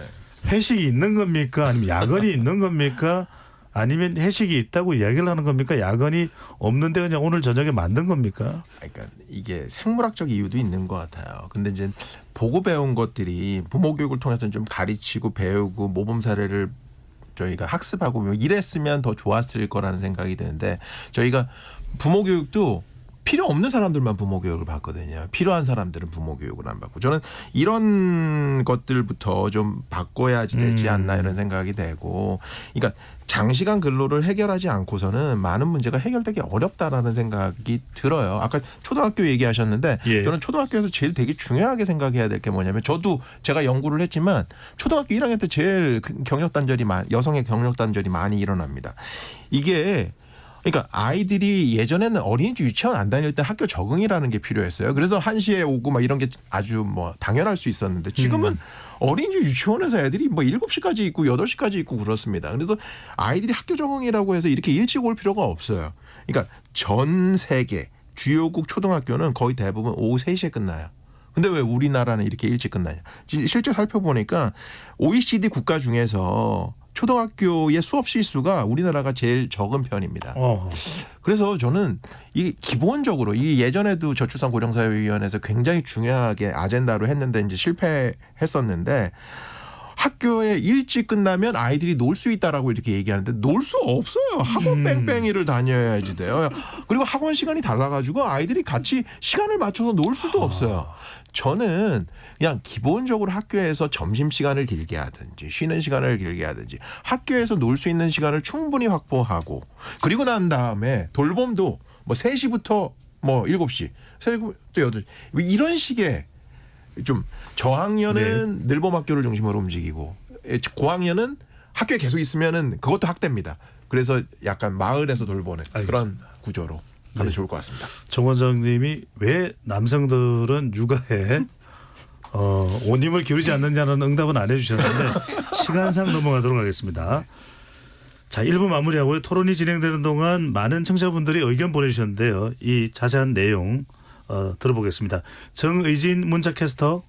회식이 있는 겁니까? 아니면 야근이 있는 겁니까? 아니면 회식이 있다고 이야기를 하는 겁니까? 야근이 없는데 그냥 오늘 저녁에 만든 겁니까? 그러니까 이게 생물학적 이유도 있는 것 같아요. 근데 이제 보고 배운 것들이 부모 교육을 통해서 좀 가르치고 배우고 모범 사례를 저희가 학습하고 뭐 이랬으면 더 좋았을 거라는 생각이 드는데 저희가 부모 교육도 필요 없는 사람들만 부모 교육을 받거든요. 필요한 사람들은 부모 교육을 안 받고 저는 이런 것들부터 좀 바꿔야지 되지 않나 이런 생각이 되고 그러니까 장시간 근로를 해결하지 않고서는 많은 문제가 해결되기 어렵다라는 생각이 들어요. 아까 초등학교 얘기하셨는데 저는 초등학교에서 제일 되게 중요하게 생각해야 될 게 뭐냐면 저도 제가 연구를 했지만 초등학교 1학년 때 제일 여성의 경력 단절이 많이 일어납니다. 이게 그러니까 아이들이 예전에는 어린이집 유치원 안 다닐 때 학교 적응이라는 게 필요했어요. 그래서 1시에 오고 막 이런 게 아주 뭐 당연할 수 있었는데 지금은 어린이집 유치원에서 애들이 뭐 7시까지 있고 8시까지 있고 그렇습니다. 그래서 아이들이 학교 적응이라고 해서 이렇게 일찍 올 필요가 없어요. 그러니까 전 세계 주요국 초등학교는 거의 대부분 오후 3시에 끝나요. 근데 왜 우리나라는 이렇게 일찍 끝나냐. 실제 살펴보니까 OECD 국가 중에서 초등학교의 수업 실수가 우리나라가 제일 적은 편입니다. 그래서 저는 이게 기본적으로 이 예전에도 저출산 고령사회위원회에서 굉장히 중요하게 아젠다로 했는데 이제 실패했었는데 학교에 일찍 끝나면 아이들이 놀 수 있다라고 이렇게 얘기하는데 놀 수 없어요. 학원 뺑뺑이를 다녀야지 돼요. 그리고 학원 시간이 달라가지고 아이들이 같이 시간을 맞춰서 놀 수도 없어요. 저는 그냥 기본적으로 학교에서 점심시간을 길게 하든지 쉬는 시간을 길게 하든지 학교에서 놀 수 있는 시간을 충분히 확보하고 그리고 난 다음에 돌봄도 뭐 3시부터 뭐 7시, 7시부터 8시 이런 식의 좀 저학년은 늘봄학교를 중심으로 움직이고 고학년은 학교에 계속 있으면은 그것도 학대입니다. 그래서 약간 마을에서 돌보는 그런 구조로 가면 좋을 것 같습니다. 정 원장님이 왜 남성들은 육아에 온 힘을 기울이지 않느냐는 응답은 안 해주셨는데 시간상 넘어가도록 하겠습니다. 자, 1부 마무리하고요. 토론이 진행되는 동안 많은 청취자분들이 의견 보내주셨는데요. 이 자세한 내용 들어보겠습니다. 정의진 문자캐스터.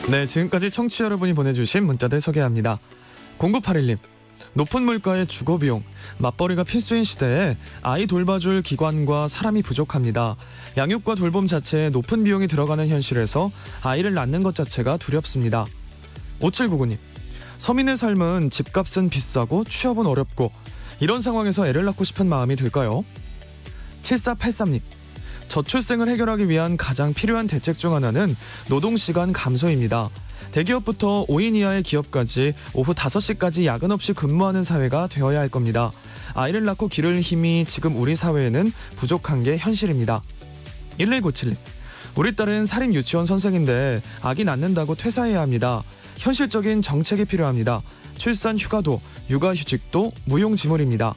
네, 지금까지 청취자 여러분이 보내주신 문자들 소개합니다. 0981님. 높은 물가의 주거비용, 맞벌이가 필수인 시대에 아이 돌봐줄 기관과 사람이 부족합니다. 양육과 돌봄 자체에 높은 비용이 들어가는 현실에서 아이를 낳는 것 자체가 두렵습니다. 5799님. 서민의 삶은 집값은 비싸고 취업은 어렵고 이런 상황에서 애를 낳고 싶은 마음이 들까요? 7483님. 저출생을 해결하기 위한 가장 필요한 대책 중 하나는 노동시간 감소입니다. 대기업부터 5인 이하의 기업까지 오후 5시까지 야근 없이 근무하는 사회가 되어야 할 겁니다. 아이를 낳고 기를 힘이 지금 우리 사회에는 부족한 게 현실입니다. 1197님. 우리 딸은 사립 유치원 선생인데 아기 낳는다고 퇴사해야 합니다. 현실적인 정책이 필요합니다. 출산 휴가도 육아휴직도 무용지물입니다.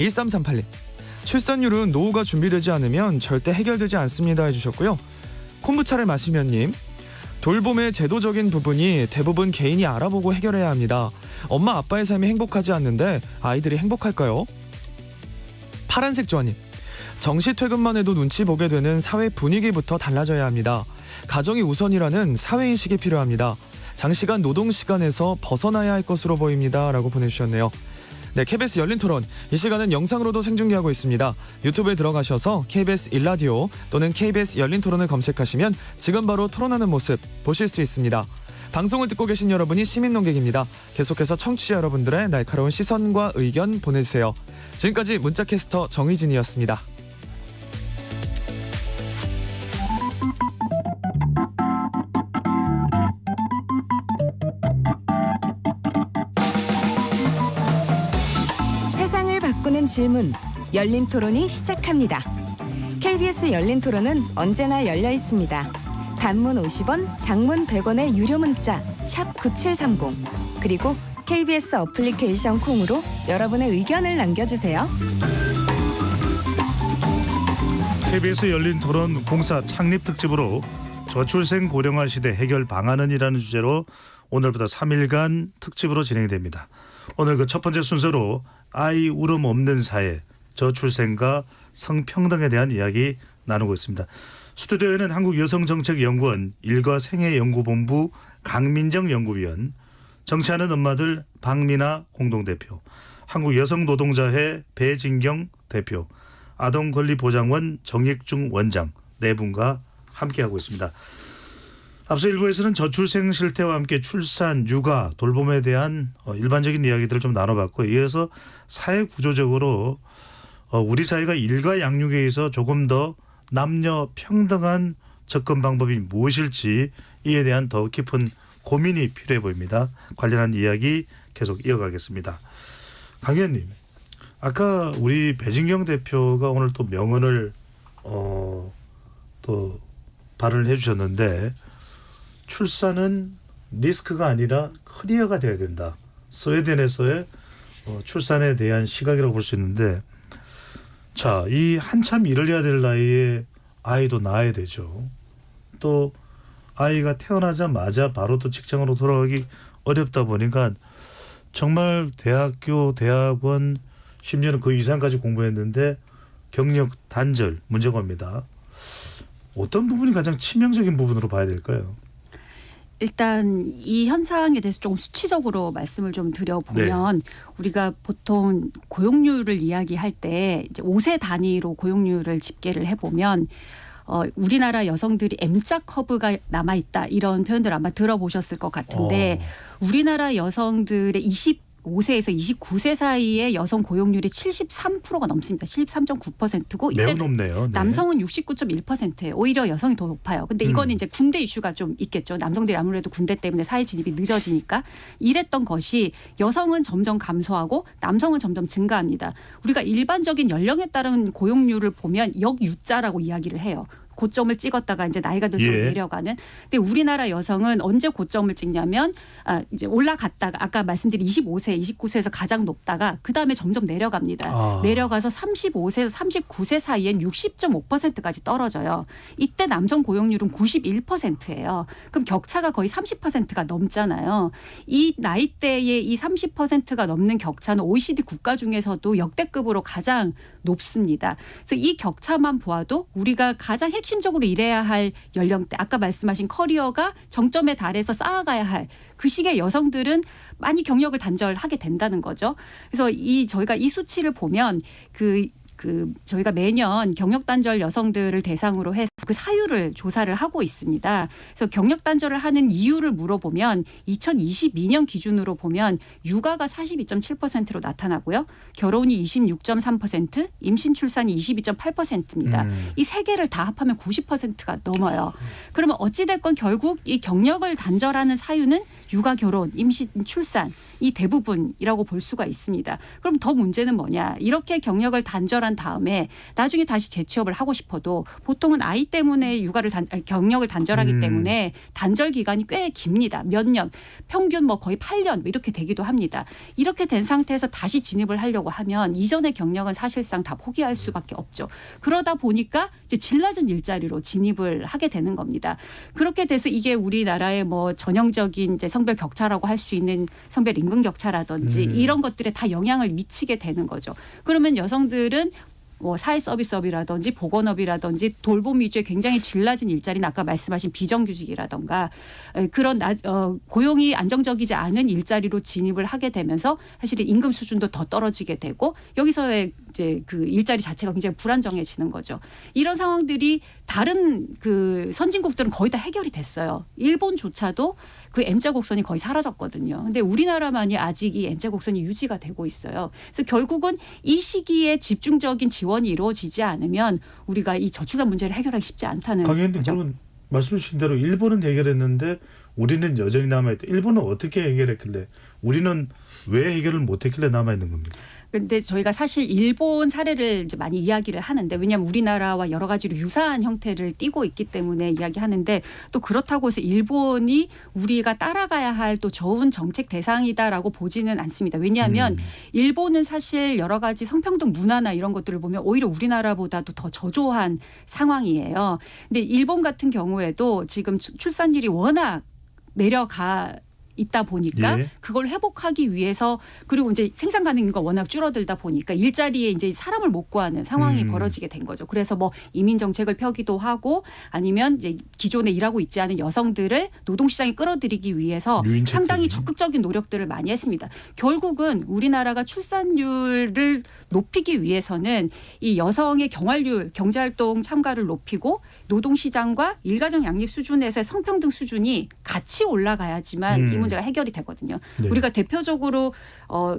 1338님. 출산율은 노후가 준비되지 않으면 절대 해결되지 않습니다 해주셨고요. 콤부차를 마시면님. 돌봄의 제도적인 부분이 대부분 개인이 알아보고 해결해야 합니다. 엄마 아빠의 삶이 행복하지 않는데 아이들이 행복할까요? 파란색 조아님. 정시 퇴근만 해도 눈치 보게 되는 사회 분위기부터 달라져야 합니다. 가정이 우선이라는 사회인식이 필요합니다. 장시간 노동시간에서 벗어나야 할 것으로 보입니다 라고 보내주셨네요. 네, KBS 열린토론 이 시간은 영상으로도 생중계하고 있습니다. 유튜브에 들어가셔서 KBS 일라디오 또는 KBS 열린토론을 검색하시면 지금 바로 토론하는 모습 보실 수 있습니다. 방송을 듣고 계신 여러분이 시민논객입니다. 계속해서 청취자 여러분들의 날카로운 시선과 의견 보내주세요. 지금까지 문자캐스터 정의진이었습니다. 세상을 바꾸는 질문, 열린 토론이 시작합니다. KBS 열린 토론은 언제나 열려 있습니다. 단문 50원, 장문 100원의 유료 문자 샵 9730 그리고 KBS 어플리케이션 콩으로 여러분의 의견을 남겨주세요. KBS 열린 토론 공사 창립 특집으로 저출생 고령화 시대 해결 방안은이라는 주제로 오늘부터 3일간 특집으로 진행됩니다. 오늘 그 첫 번째 순서로 아이 울음 없는 사회, 저출생과 성평등에 대한 이야기 나누고 있습니다. 스튜디오에는 한국여성정책연구원 일과생애연구본부 강민정 연구위원, 정치하는 엄마들 박민아 공동대표, 한국여성노동자회 배진경 대표, 아동권리보장원 정익중 원장 네 분과 함께하고 있습니다. 앞서 일부에서는 저출생 실태와 함께 출산, 육아, 돌봄에 대한 일반적인 이야기들을 좀 나눠봤고, 이어서 사회 구조적으로 우리 사회가 일가 양육에 있어 조금 더 남녀 평등한 접근 방법이 무엇일지 이에 대한 더 깊은 고민이 필요해 보입니다. 관련한 이야기 계속 이어가겠습니다. 강 의원님, 아까 우리 배진경 대표가 오늘 또 명언을 또 발언을 해주셨는데, 출산은 리스크가 아니라 커리어가 돼야 된다. 스웨덴에서의 출산에 대한 시각이라고 볼 수 있는데, 자, 이 한참 일을 해야 될 나이에 아이도 낳아야 되죠. 또 아이가 태어나자마자 바로 또 직장으로 돌아가기 어렵다 보니까 정말 대학교, 대학원, 심지어는 그 이상까지 공부했는데 경력 단절 문제가 옵니다. 어떤 부분이 가장 치명적인 부분으로 봐야 될까요? 일단 이 현상에 대해서 조금 수치적으로 말씀을 좀 드려보면, 우리가 보통 고용률을 이야기할 때 이제 5세 단위로 고용률을 집계를 해보면 우리나라 여성들이 M자 커브가 남아 있다 이런 표현들 아마 들어보셨을 것 같은데 우리나라 여성들의 25세에서 29세 사이의 여성 고용률이 73%가 넘습니다. 73.9%고 매우 높네요. 네. 남성은 69.1%예요. 오히려 여성이 더 높아요. 근데 이거는 이제 군대 이슈가 좀 있겠죠. 남성들이 아무래도 군대 때문에 사회 진입이 늦어지니까 이랬던 것이 여성은 점점 감소하고 남성은 점점 증가합니다. 우리가 일반적인 연령에 따른 고용률을 보면 역유자라고 이야기를 해요. 고점을 찍었다가 이제 나이가 들수록 내려가는. 근데 우리나라 여성은 언제 고점을 찍냐면 이제 올라갔다가 아까 말씀드린 25세, 29세에서 가장 높다가 그다음에 점점 내려갑니다. 내려가서 35세에서 39세 사이엔 60.5%까지 떨어져요. 이때 남성 고용률은 91%예요. 그럼 격차가 거의 30%가 넘잖아요. 이 나이대에 이 30%가 넘는 격차는 OECD 국가 중에서도 역대급으로 가장 높습니다. 그래서 이 격차만 보아도 우리가 가장 핵심적으로 일해야 할 연령대, 아까 말씀하신 커리어가 정점에 달해서 쌓아가야 할 그 시기에 여성들은 많이 경력을 단절하게 된다는 거죠. 그래서 저희가 이 수치를 보면 저희가 매년 경력 단절 여성들을 대상으로 해서 그 사유를 조사를 하고 있습니다. 그래서 경력 단절을 하는 이유를 물어보면 2022년 기준으로 보면 육아가 42.7%로 나타나고요. 결혼이 26.3%, 임신 출산이 22.8%입니다. 이 세 개를 다 합하면 90%가 넘어요. 그러면 어찌됐건 결국 이 경력을 단절하는 사유는 육아, 결혼, 임신, 출산 이 대부분이라고 볼 수가 있습니다. 그럼 더 문제는 뭐냐? 이렇게 경력을 단절한 다음에 나중에 다시 재취업을 하고 싶어도 보통은 아이 때문에 경력을 단절하기 때문에 단절 기간이 꽤 깁니다. 몇 년, 평균 거의 8년 이렇게 되기도 합니다. 이렇게 된 상태에서 다시 진입을 하려고 하면 이전의 경력은 사실상 다 포기할 수밖에 없죠. 그러다 보니까 이제 질 낮은 일자리로 진입을 하게 되는 겁니다. 그렇게 돼서 이게 우리나라의 전형적인 이제 성별 격차라고 할 수 있는 성별 임금 격차라든지 이런 것들에 다 영향을 미치게 되는 거죠. 그러면 여성들은 사회 서비스업이라든지 보건업이라든지 돌봄 위주의 굉장히 질 낮은 일자리는 아까 말씀하신 비정규직이라든가 그런 고용이 안정적이지 않은 일자리로 진입을 하게 되면서 사실 임금 수준도 더 떨어지게 되고 여기서의 이제 그 일자리 자체가 굉장히 불안정해지는 거죠. 이런 상황들이 다른 그 선진국들은 거의 다 해결이 됐어요. 일본조차도 그 M자 곡선이 거의 사라졌거든요. 근데 우리나라만이 아직 이 M자 곡선이 유지가 되고 있어요. 그래서 결국은 이 시기에 집중적인 지원이 이루어지지 않으면 우리가 이 저출산 문제를 해결하기 쉽지 않다는 강의원님, 그러면 말씀 주신 대로 일본은 해결했는데 우리는 여전히 남아있다. 일본은 어떻게 해결했길래 우리는 왜 해결을 못했길래 남아있는 겁니까? 근데 저희가 사실 일본 사례를 이제 많이 이야기를 하는데 왜냐하면 우리나라와 여러 가지로 유사한 형태를 띠고 있기 때문에 이야기하는데 또 그렇다고 해서 일본이 우리가 따라가야 할 또 좋은 정책 대상이다라고 보지는 않습니다. 왜냐하면 일본은 사실 여러 가지 성평등 문화나 이런 것들을 보면 오히려 우리나라보다도 더 저조한 상황이에요. 근데 일본 같은 경우에도 지금 출산율이 워낙 내려가 있다 보니까 그걸 회복하기 위해서 그리고 이제 생산 가능인가 워낙 줄어들다 보니까 일자리에 이제 사람을 못 구하는 상황이 벌어지게 된 거죠. 그래서 이민 정책을 펴기도 하고 아니면 이제 기존에 일하고 있지 않은 여성들을 노동시장에 끌어들이기 위해서 상당히 적극적인 노력들을 많이 했습니다. 결국은 우리나라가 출산율을 높이기 위해서는 이 여성의 경활률, 경제활동 참가를 높이고 노동시장과 일가정 양립 수준에서의 성평등 수준이 같이 올라가야지만 이 문제가 해결이 되거든요. 네. 우리가 대표적으로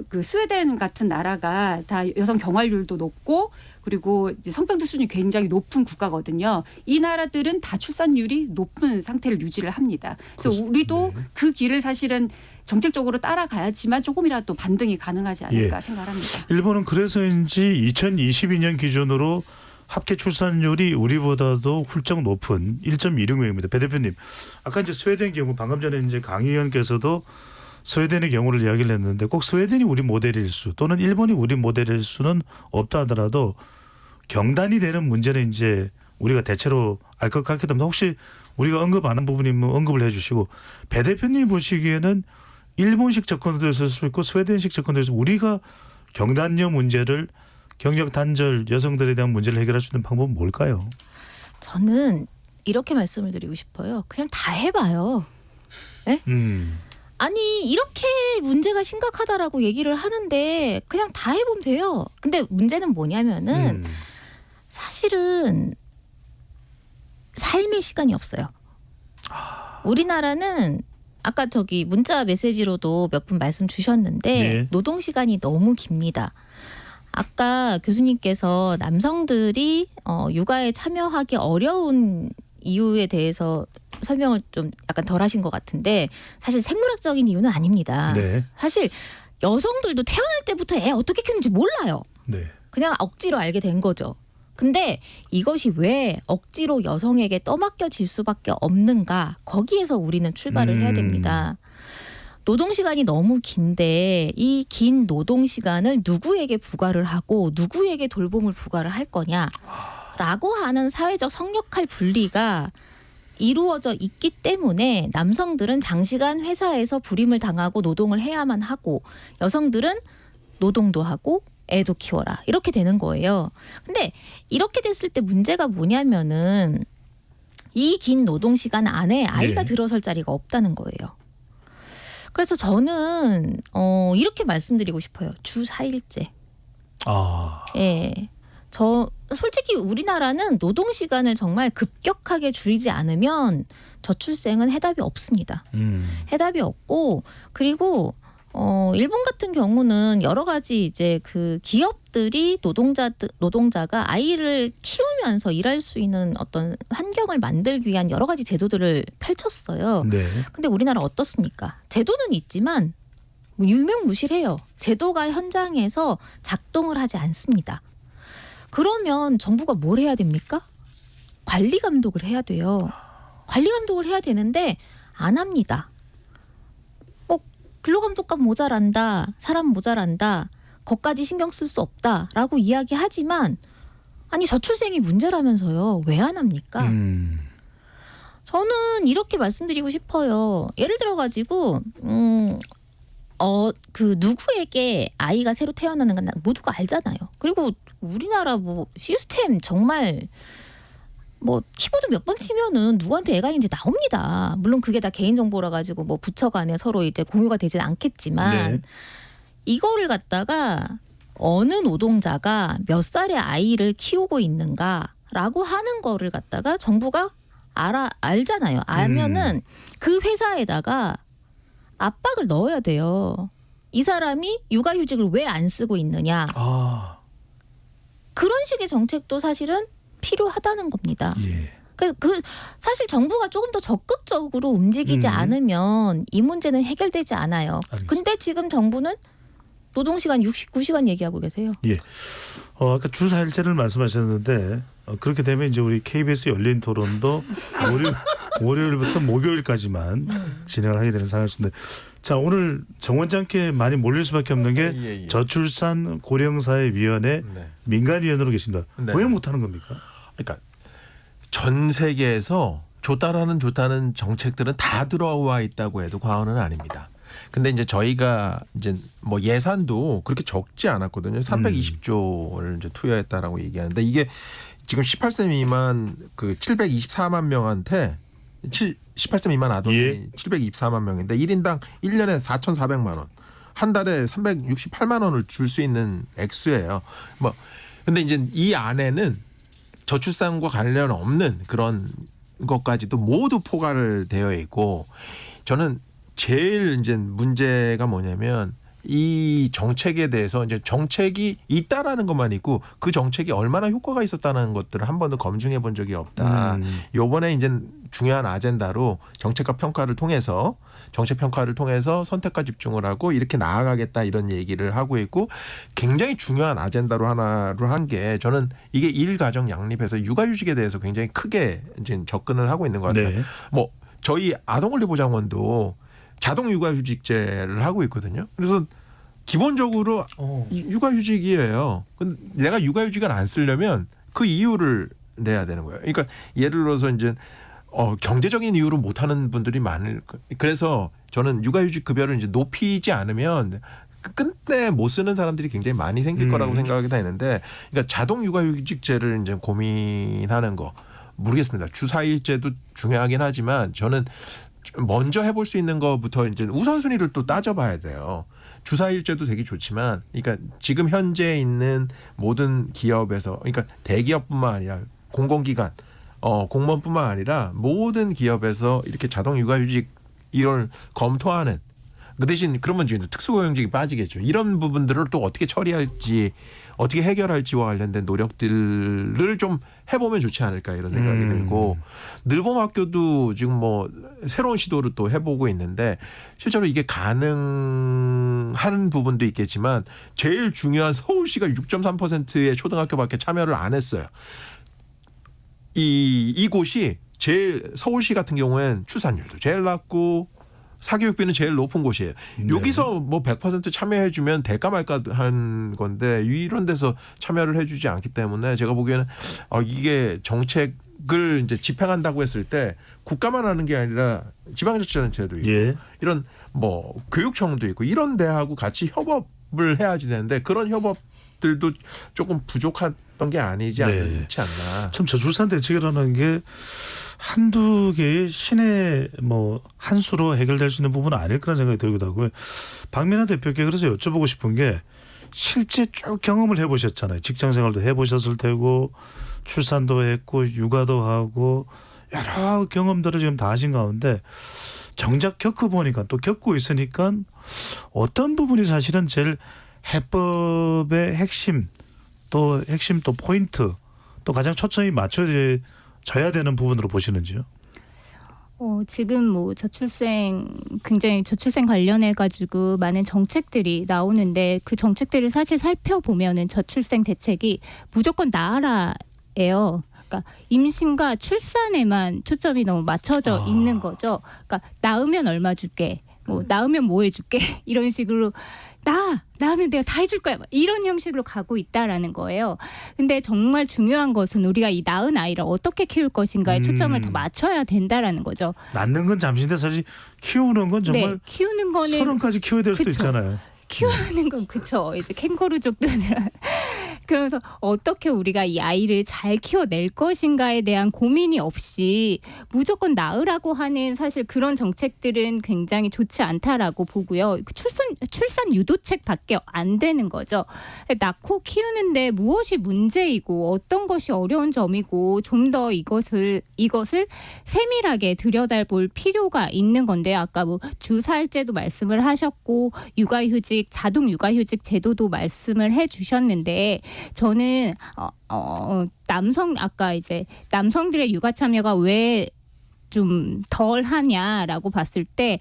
그 스웨덴 같은 나라가 다 여성 경활률도 높고 그리고 이제 성평등 수준이 굉장히 높은 국가거든요. 이 나라들은 다 출산율이 높은 상태를 유지를 합니다. 그래서 그렇습니다. 우리도 그 길을 사실은 정책적으로 따라가야지만 조금이라도 반등이 가능하지 않을까 생각합니다. 일본은 그래서인지 2022년 기준으로 합계 출산율이 우리보다도 훌쩍 높은 1.16명입니다. 배 대표님, 아까 이제 스웨덴 경우 방금 전에 이제 강 의원께서도 스웨덴의 경우를 이야기를 했는데 꼭 스웨덴이 우리 모델일 수 또는 일본이 우리 모델일 수는 없다 하더라도 경단이 되는 문제는 이제 우리가 대체로 알 것 같기도 합니다. 혹시 우리가 언급 안 한 부분이면 언급을 해 주시고 배 대표님이 보시기에는 일본식 접근도 있을 수 있고 스웨덴식 접근도 있을 수 있고 우리가 경단녀 문제를 경력 단절 여성들에 대한 문제를 해결할 수 있는 방법은 뭘까요? 저는 이렇게 말씀을 드리고 싶어요. 그냥 다 해봐요. 네? 아니 이렇게 문제가 심각하다라고 얘기를 하는데 그냥 다 해보면 돼요. 근데 문제는 뭐냐면은 사실은 삶의 시간이 없어요. 우리나라는 아까 저기 문자 메시지로도 몇 분 말씀 주셨는데 네. 노동 시간이 너무 깁니다. 아까 교수님께서 남성들이 육아에 참여하기 어려운 이유에 대해서 설명을 좀 약간 덜 하신 것 같은데 사실 생물학적인 이유는 아닙니다. 네. 사실 여성들도 태어날 때부터 애 어떻게 키우는지 몰라요. 네. 그냥 억지로 알게 된 거죠. 근데 이것이 왜 억지로 여성에게 떠맡겨질 수밖에 없는가? 거기에서 우리는 출발을 해야 됩니다. 노동 시간이 너무 긴데 이 긴 노동 시간을 누구에게 부과를 하고 누구에게 돌봄을 부과를 할 거냐라고 하는 사회적 성역할 분리가 이루어져 있기 때문에 남성들은 장시간 회사에서 불임을 당하고 노동을 해야만 하고 여성들은 노동도 하고 애도 키워라 이렇게 되는 거예요. 근데 이렇게 됐을 때 문제가 뭐냐면은 이 긴 노동 시간 안에 아이가 네. 들어설 자리가 없다는 거예요. 그래서 저는 이렇게 말씀드리고 싶어요. 주 4일제. 아. 예. 저 솔직히 우리나라는 노동 시간을 정말 급격하게 줄이지 않으면 저출생은 해답이 없습니다. 해답이 없고 그리고 일본 같은 경우는 여러 가지 이제 그 기업들이 노동자가 아이를 키우면서 일할 수 있는 어떤 환경을 만들기 위한 여러 가지 제도들을 펼쳤어요. 네. 근데 우리나라 어떻습니까? 제도는 있지만 유명무실해요. 제도가 현장에서 작동을 하지 않습니다. 그러면 정부가 뭘 해야 됩니까? 관리 감독을 해야 돼요. 관리 감독을 해야 되는데 안 합니다. 근로감독관 모자란다, 사람 모자란다, 거기까지 신경 쓸 수 없다라고 이야기하지만 아니 저출생이 문제라면서요. 왜 안 합니까? 저는 이렇게 말씀드리고 싶어요. 예를 들어 가지고 그 누구에게 아이가 새로 태어나는 건 모두가 알잖아요. 그리고 우리나라 뭐 시스템 정말 뭐 키보드 몇 번 치면은 누구한테 애가 있는지 나옵니다. 물론 그게 다 개인 정보라 가지고 뭐 부처 간에 서로 이제 공유가 되진 않겠지만 네. 이거를 갖다가 어느 노동자가 몇 살의 아이를 키우고 있는가라고 하는 거를 갖다가 정부가 알잖아요. 알면은 그 회사에다가 압박을 넣어야 돼요. 이 사람이 육아휴직을 왜 안 쓰고 있느냐. 그런 식의 정책도 사실은 필요하다는 겁니다. 예. 그 사실 정부가 조금 더 적극적으로 움직이지 않으면 이 문제는 해결되지 않아요. 알겠습니다. 근데 지금 정부는 노동시간 69시간 얘기하고 계세요. 예. 아까 주 4일제를 말씀하셨는데 그렇게 되면 이제 우리 KBS 열린 토론도 월요일부터 목요일까지만 진행을 하게 되는 상황이었는데 자 오늘 정원지 않게 많이 몰릴 수밖에 없는 게 저출산 고령사회위원회 민간위원으로 계십니다. 네. 왜 못하는 겁니까? 그러니까 전 세계에서 좋다는 정책들은 다 들어와 있다고 해도 과언은 아닙니다. 근데 이제 저희가 이제 뭐 예산도 그렇게 적지 않았거든요. 320조를 이제 투여했다라고 얘기하는데 이게 지금 18세 미만 그 724만 명한테 18세 미만 아동이 724만 명인데 1인당 1년에 4,400만 원, 한 달에 368만 원을 줄 수 있는 액수예요. 뭐 근데 이제 이 안에는 저출산과 관련 없는 그런 것까지도 모두 포괄을 되어 있고 저는 제일 이제 문제가 뭐냐면 이 정책에 대해서 이제 정책이 있다라는 것만 있고 그 정책이 얼마나 효과가 있었다는 것들을 한 번도 검증해 본 적이 없다. 요번에 이제 중요한 아젠다로 정책 평가를 통해서 선택과 집중을 하고 이렇게 나아가겠다 이런 얘기를 하고 있고 굉장히 중요한 아젠다로 하나로 한 게 저는 이게 일가정 양립해서 육아휴직에 대해서 굉장히 크게 이제 접근을 하고 있는 것 같아요. 네. 뭐 저희 아동권리보장원도 자동 육아휴직제를 하고 있거든요. 그래서 기본적으로 육아휴직이에요. 근데 내가 육아휴직을 안 쓰려면 그 이유를 내야 되는 거예요. 그러니까 예를 들어서 이제 경제적인 이유로 못하는 분들이 많을. 그래서 저는 육아휴직 급여를 이제 높이지 않으면 끝내 못 쓰는 사람들이 굉장히 많이 생길 거라고 생각이 되는데, 그러니까 자동 육아휴직제를 이제 고민하는 거 모르겠습니다. 주 4일제도 중요하긴 하지만 저는 먼저 해볼 수 있는 것부터 이제 우선순위를 또 따져봐야 돼요. 주 4일제도 되게 좋지만, 그러니까 지금 현재 있는 모든 기업에서, 그러니까 대기업뿐만 아니라 공공기관, 공무원뿐만 아니라 모든 기업에서 이렇게 자동 육아휴직 이걸 검토하는 그 대신 그러면 이제 특수고용직이 빠지겠죠. 이런 부분들을 또 어떻게 처리할지 어떻게 해결할지와 관련된 노력들을 좀 해보면 좋지 않을까 이런 생각이 들고 늘봄학교도 지금 뭐 새로운 시도를 또 해보고 있는데 실제로 이게 가능한 부분도 있겠지만 제일 중요한 서울시가 6.3%의 초등학교밖에 참여를 안 했어요. 이곳이 제일 서울시 같은 경우엔 출산율도 제일 낮고 사교육비는 제일 높은 곳이에요. 네. 여기서 뭐 100% 참여해주면 될까 말까 한 건데 이런 데서 참여를 해주지 않기 때문에 제가 보기에는 이게 정책을 이제 집행한다고 했을 때 국가만 하는 게 아니라 지방자치단체도 있고 예. 이런 뭐 교육청도 있고 이런 데하고 같이 협업을 해야지 되는데 그런 협업들도 조금 부족했던 게 아니지 않지 않나. 참 저출산 대책이라는 게 한두 개의 신의 뭐 한 수로 해결될 수 있는 부분은 아닐 거라는 생각이 들기도 하고요. 박민아 대표께 그래서 여쭤보고 싶은 게 실제 쭉 경험을 해보셨잖아요. 직장 생활도 해보셨을 테고 출산도 했고 육아도 하고 여러 경험들을 지금 다 하신 가운데 정작 겪어보니까 또 겪고 있으니까 어떤 부분이 사실은 제일 해법의 핵심 또 포인트 또 가장 초점이 맞춰져야 되는 부분으로 보시는지요? 지금 뭐 굉장히 저출생 관련해 가지고 많은 정책들이 나오는데 그 정책들을 사실 살펴보면은 저출생 대책이 무조건 나아라예요. 그러니까 임신과 출산에만 초점이 너무 맞춰져 있는 거죠. 그러니까 낳으면 얼마 줄게, 뭐 낳으면 뭐 해줄게 이런 식으로 낳으면 내가 다 해줄 거야. 이런 형식으로 가고 있다라는 거예요. 근데 정말 중요한 것은 우리가 이 낳은 아이를 어떻게 키울 것인가에 초점을 더 맞춰야 된다라는 거죠. 낳는 건 잠시인데 사실 키우는 건 정말 키우는 거는 30까지 키워야 될 수도 있잖아요. 키우는 건 그쵸. 이제 캥거루족도 그러면서 어떻게 우리가 이 아이를 잘 키워낼 것인가에 대한 고민이 없이 무조건 낳으라고 하는 사실 그런 정책들은 굉장히 좋지 않다라고 보고요. 출산 유도책밖에 안 되는 거죠. 낳고 키우는데 무엇이 문제이고 어떤 것이 어려운 점이고 좀 더 이것을 세밀하게 들여다볼 필요가 있는 건데 아까 뭐 주사할제도 말씀을 하셨고 육아휴직 자동 육아휴직 제도도 말씀을 해주셨는데 저는 아까 이제 남성들의 육아 참여가 왜 좀 덜 하냐라고 봤을 때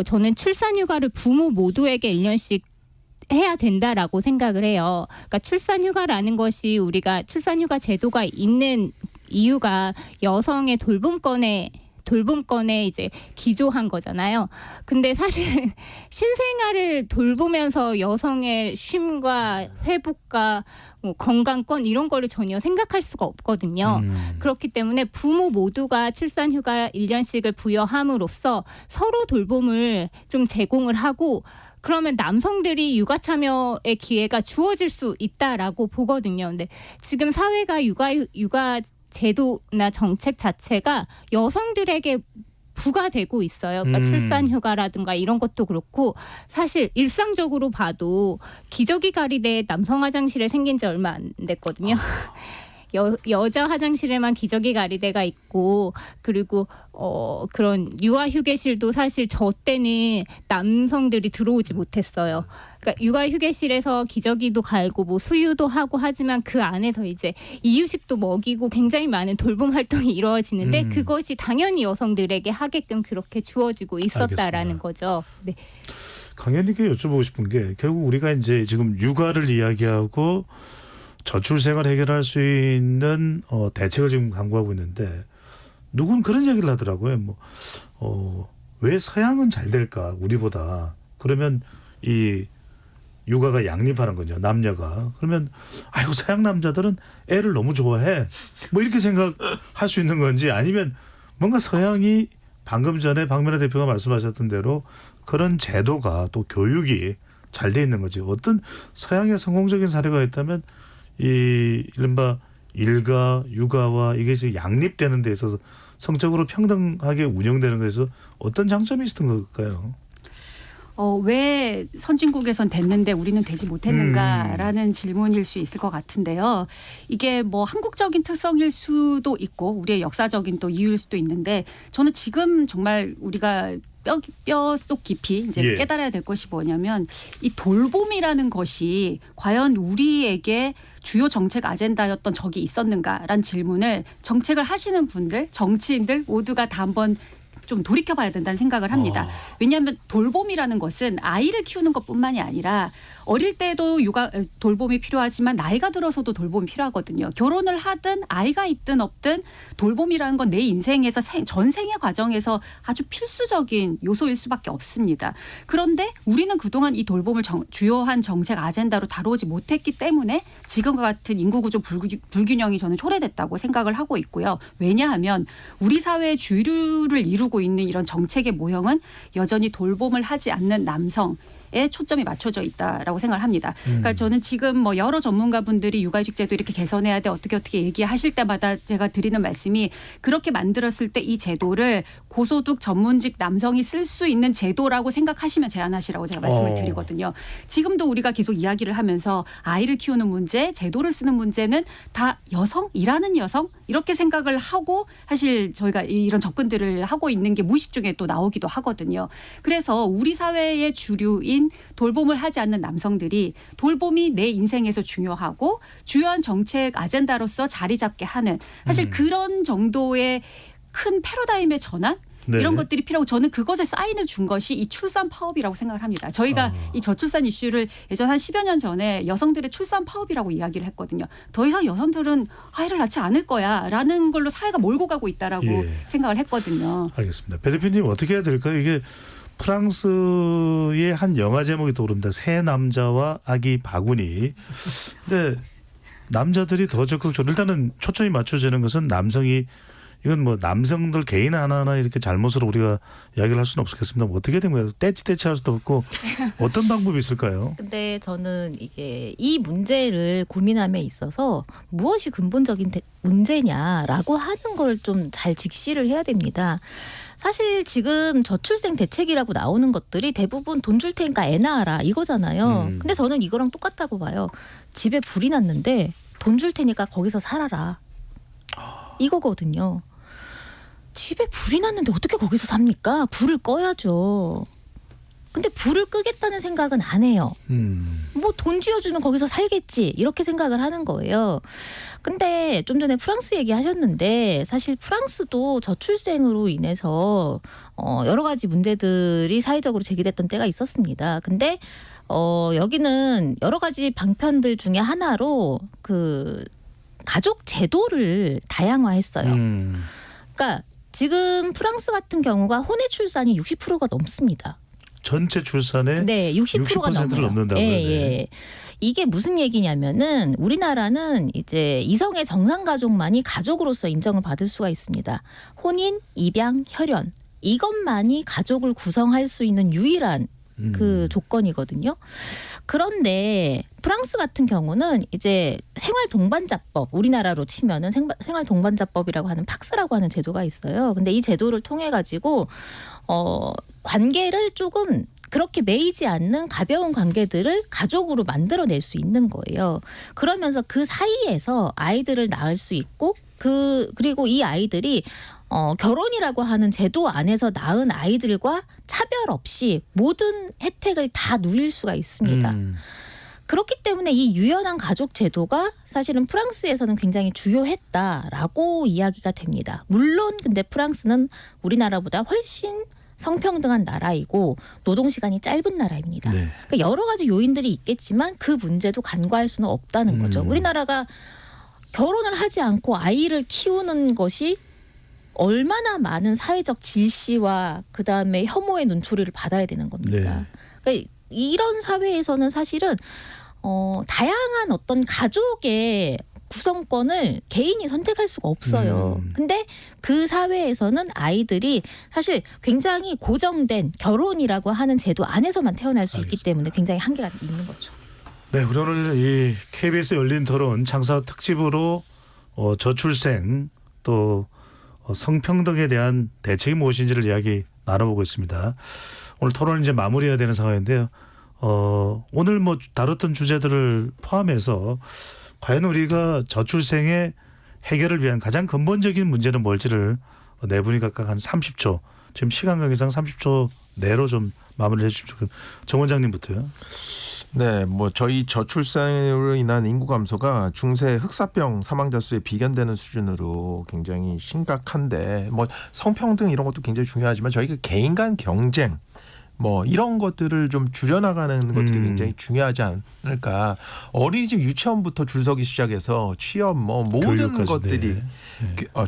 저는 출산 휴가를 부모 모두에게 1년씩 해야 된다라고 생각을 해요. 그러니까 출산 휴가라는 것이 우리가 출산 휴가 제도가 있는 이유가 여성의 돌봄권에 이제 기조한 거잖아요. 근데 사실 신생아를 돌보면서 여성의 쉼과 회복과 뭐 건강권 이런 거를 전혀 생각할 수가 없거든요. 그렇기 때문에 부모 모두가 출산휴가 1년씩을 부여함으로써 서로 돌봄을 좀 제공을 하고 그러면 남성들이 육아 참여의 기회가 주어질 수 있다라고 보거든요. 근데 지금 사회가 육아 제도나 정책 자체가 여성들에게 부과되고 있어요. 그러니까 출산휴가라든가 이런 것도 그렇고 사실 일상적으로 봐도 기저귀 가리대 남성 화장실에 생긴 지 얼마 안 됐거든요. 여자 화장실에만 기저귀 가리대가 있고 그리고 그런 육아휴게실도 사실 저 때는 남성들이 들어오지 못했어요. 그러니까 육아휴게실에서 기저귀도 갈고 뭐 수유도 하고 하지만 그 안에서 이제 이유식도 먹이고 굉장히 많은 돌봄 활동이 이루어지는데 그것이 당연히 여성들에게 하게끔 그렇게 주어지고 있었다라는 거죠. 네. 강현님께 여쭤보고 싶은 게 결국 우리가 이제 지금 육아를 이야기하고 저출생을 해결할 수 있는 대책을 지금 강구하고 있는데 누군 그런 얘기를 하더라고요. 왜 서양은 잘 될까 우리보다. 그러면 이 육아가 양립하는 거죠. 남녀가. 그러면 아이고 서양 남자들은 애를 너무 좋아해. 뭐 이렇게 생각할 수 있는 건지 아니면 뭔가 서양이 방금 전에 박민아 대표가 말씀하셨던 대로 그런 제도가 또 교육이 잘 돼 있는 거지. 어떤 서양의 성공적인 사례가 있다면 이 이른바 일가 육아와 이게 이제 양립되는 데 있어서 성적으로 평등하게 운영되는 데서 어떤 장점이 있었던 걸까요? 왜 선진국에선 됐는데 우리는 되지 못했는가라는 질문일 수 있을 것 같은데요. 이게 뭐 한국적인 특성일 수도 있고 우리의 역사적인 또 이유일 수도 있는데 저는 지금 정말 우리가 뼈속 깊이 이제 깨달아야 될 것이 뭐냐면 이 돌봄이라는 것이 과연 우리에게 주요 정책 아젠다였던 적이 있었는가라는 질문을 정책을 하시는 분들, 정치인들 모두가 다 한번 좀 돌이켜봐야 된다는 생각을 합니다. 왜냐하면 돌봄이라는 것은 아이를 키우는 것뿐만이 아니라 어릴 때도 돌봄이 필요하지만 나이가 들어서도 돌봄이 필요하거든요. 결혼을 하든 아이가 있든 없든 돌봄이라는 건 내 인생에서 전생의 과정에서 아주 필수적인 요소일 수밖에 없습니다. 그런데 우리는 그동안 이 돌봄을 주요한 정책 아젠다로 다루지 못했기 때문에 지금과 같은 인구구조 불균형이 저는 초래됐다고 생각을 하고 있고요. 왜냐하면 우리 사회의 주류를 이루고 있는 이런 정책의 모형은 여전히 돌봄을 하지 않는 남성에 초점이 맞춰져 있다라고 생각을 합니다. 그러니까 저는 지금 뭐 여러 전문가분들이 육아휴직 제도 이렇게 개선해야 돼 어떻게 얘기하실 때마다 제가 드리는 말씀이 그렇게 만들었을 때 이 제도를 고소득 전문직 남성이 쓸 수 있는 제도라고 생각하시면 제안하시라고 제가 말씀을 드리거든요. 지금도 우리가 계속 이야기를 하면서 아이를 키우는 문제, 제도를 쓰는 문제는 다 여성, 일하는 여성 이렇게 생각을 하고 사실 저희가 이런 접근들을 하고 있는 게 무의식 중에 또 나오기도 하거든요. 그래서 우리 사회의 주류인 돌봄을 하지 않는 남성들이 돌봄이 내 인생에서 중요하고 주요한 정책 아젠다로서 자리 잡게 하는 사실 그런 정도의 큰 패러다임의 전환 이런 것들이 필요하고 저는 그것에 사인을 준 것이 이 출산 파업이라고 생각을 합니다. 저희가 이 저출산 이슈를 예전 한 10여 년 전에 여성들의 출산 파업이라고 이야기를 했거든요. 더 이상 여성들은 아이를 낳지 않을 거야 라는 걸로 사회가 몰고 가고 있다라고 생각을 했거든요. 알겠습니다. 배 대표님 어떻게 해야 될까요? 이게 프랑스의 한 영화 제목이 떠오릅니다. 새 남자와 아기 바구니. 근데 남자들이 더 적극적으로 일단은 초점이 맞춰지는 것은 남성이 이건 뭐 남성들 개인 하나하나 이렇게 잘못으로 우리가 이야기를 할 수는 없겠습니다. 어떻게 된 거예요? 떼치할 수도 없고 어떤 방법이 있을까요? 근데 저는 이게 이 문제를 고민함에 있어서 무엇이 근본적인 문제냐라고 하는 걸 좀 잘 직시를 해야 됩니다. 사실 지금 저출생 대책이라고 나오는 것들이 대부분 돈 줄 테니까 애 낳아라 이거잖아요. 근데 저는 이거랑 똑같다고 봐요. 집에 불이 났는데 돈 줄 테니까 거기서 살아라. 이거거든요. 집에 불이 났는데 어떻게 거기서 삽니까? 불을 꺼야죠. 근데 불을 끄겠다는 생각은 안 해요. 뭐 돈 쥐어주면 거기서 살겠지 이렇게 생각을 하는 거예요. 근데 좀 전에 프랑스 얘기하셨는데 사실 프랑스도 저출생으로 인해서 여러 가지 문제들이 사회적으로 제기됐던 때가 있었습니다. 근데 여기는 여러 가지 방편들 중에 하나로 그 가족 제도를 다양화했어요. 그러니까 지금 프랑스 같은 경우가 혼외 출산이 60%가 넘습니다. 전체 출산의 네, 60%가 넘는다고요. 예. 이게 무슨 얘기냐면은 우리나라는 이제 이성의 정상 가족만이 가족으로서 인정을 받을 수가 있습니다. 혼인, 입양, 혈연 이것만이 가족을 구성할 수 있는 유일한 그 조건이거든요. 그런데 프랑스 같은 경우는 이제 생활동반자법 우리나라로 치면은 생활동반자법이라고 하는 팍스라고 하는 제도가 있어요. 근데 이 제도를 통해 가지고 관계를 조금 그렇게 매이지 않는 가벼운 관계들을 가족으로 만들어낼 수 있는 거예요. 그러면서 그 사이에서 아이들을 낳을 수 있고 그리고 이 아이들이 결혼이라고 하는 제도 안에서 낳은 아이들과 차별 없이 모든 혜택을 다 누릴 수가 있습니다. 그렇기 때문에 이 유연한 가족 제도가 사실은 프랑스에서는 굉장히 주요했다라고 이야기가 됩니다. 물론 근데 프랑스는 우리나라보다 훨씬 성평등한 나라이고 노동시간이 짧은 나라입니다. 네. 그러니까 여러 가지 요인들이 있겠지만 그 문제도 간과할 수는 없다는 거죠. 우리나라가 결혼을 하지 않고 아이를 키우는 것이 얼마나 많은 사회적 질시와 그다음에 혐오의 눈초리를 받아야 되는 겁니까? 그러니까 이런 사회에서는 사실은 다양한 어떤 가족의 구성권을 개인이 선택할 수가 없어요. 근데 그 사회에서는 아이들이 사실 굉장히 고정된 결혼이라고 하는 제도 안에서만 태어날 수 있기 때문에 굉장히 한계가 있는 거죠. 네, 우리 오늘 이 KBS 열린 토론 창사 특집으로 저출생 또 성평등에 대한 대책이 무엇인지를 이야기 나눠보고 있습니다. 오늘 토론을 이제 마무리해야 되는 상황인데요. 오늘 뭐 다뤘던 주제들을 포함해서 과연 우리가 저출생의 해결을 위한 가장 근본적인 문제는 뭘지를 네 분이 각각 한 30초, 지금 시간 관계상 30초 내로 좀 마무리를 해주시면 좋겠습니다. 정 원장님부터요. 네, 뭐 저희 저출산으로 인한 인구 감소가 중세 흑사병 사망자 수에 비견되는 수준으로 굉장히 심각한데, 뭐 성평등 이런 것도 굉장히 중요하지만 저희가 개인 간 경쟁 뭐 이런 것들을 좀 줄여나가는 것들이 굉장히 중요하지 않을까. 어린이집 유치원부터 줄서기 시작해서 취업 뭐 모든 교육까지, 것들이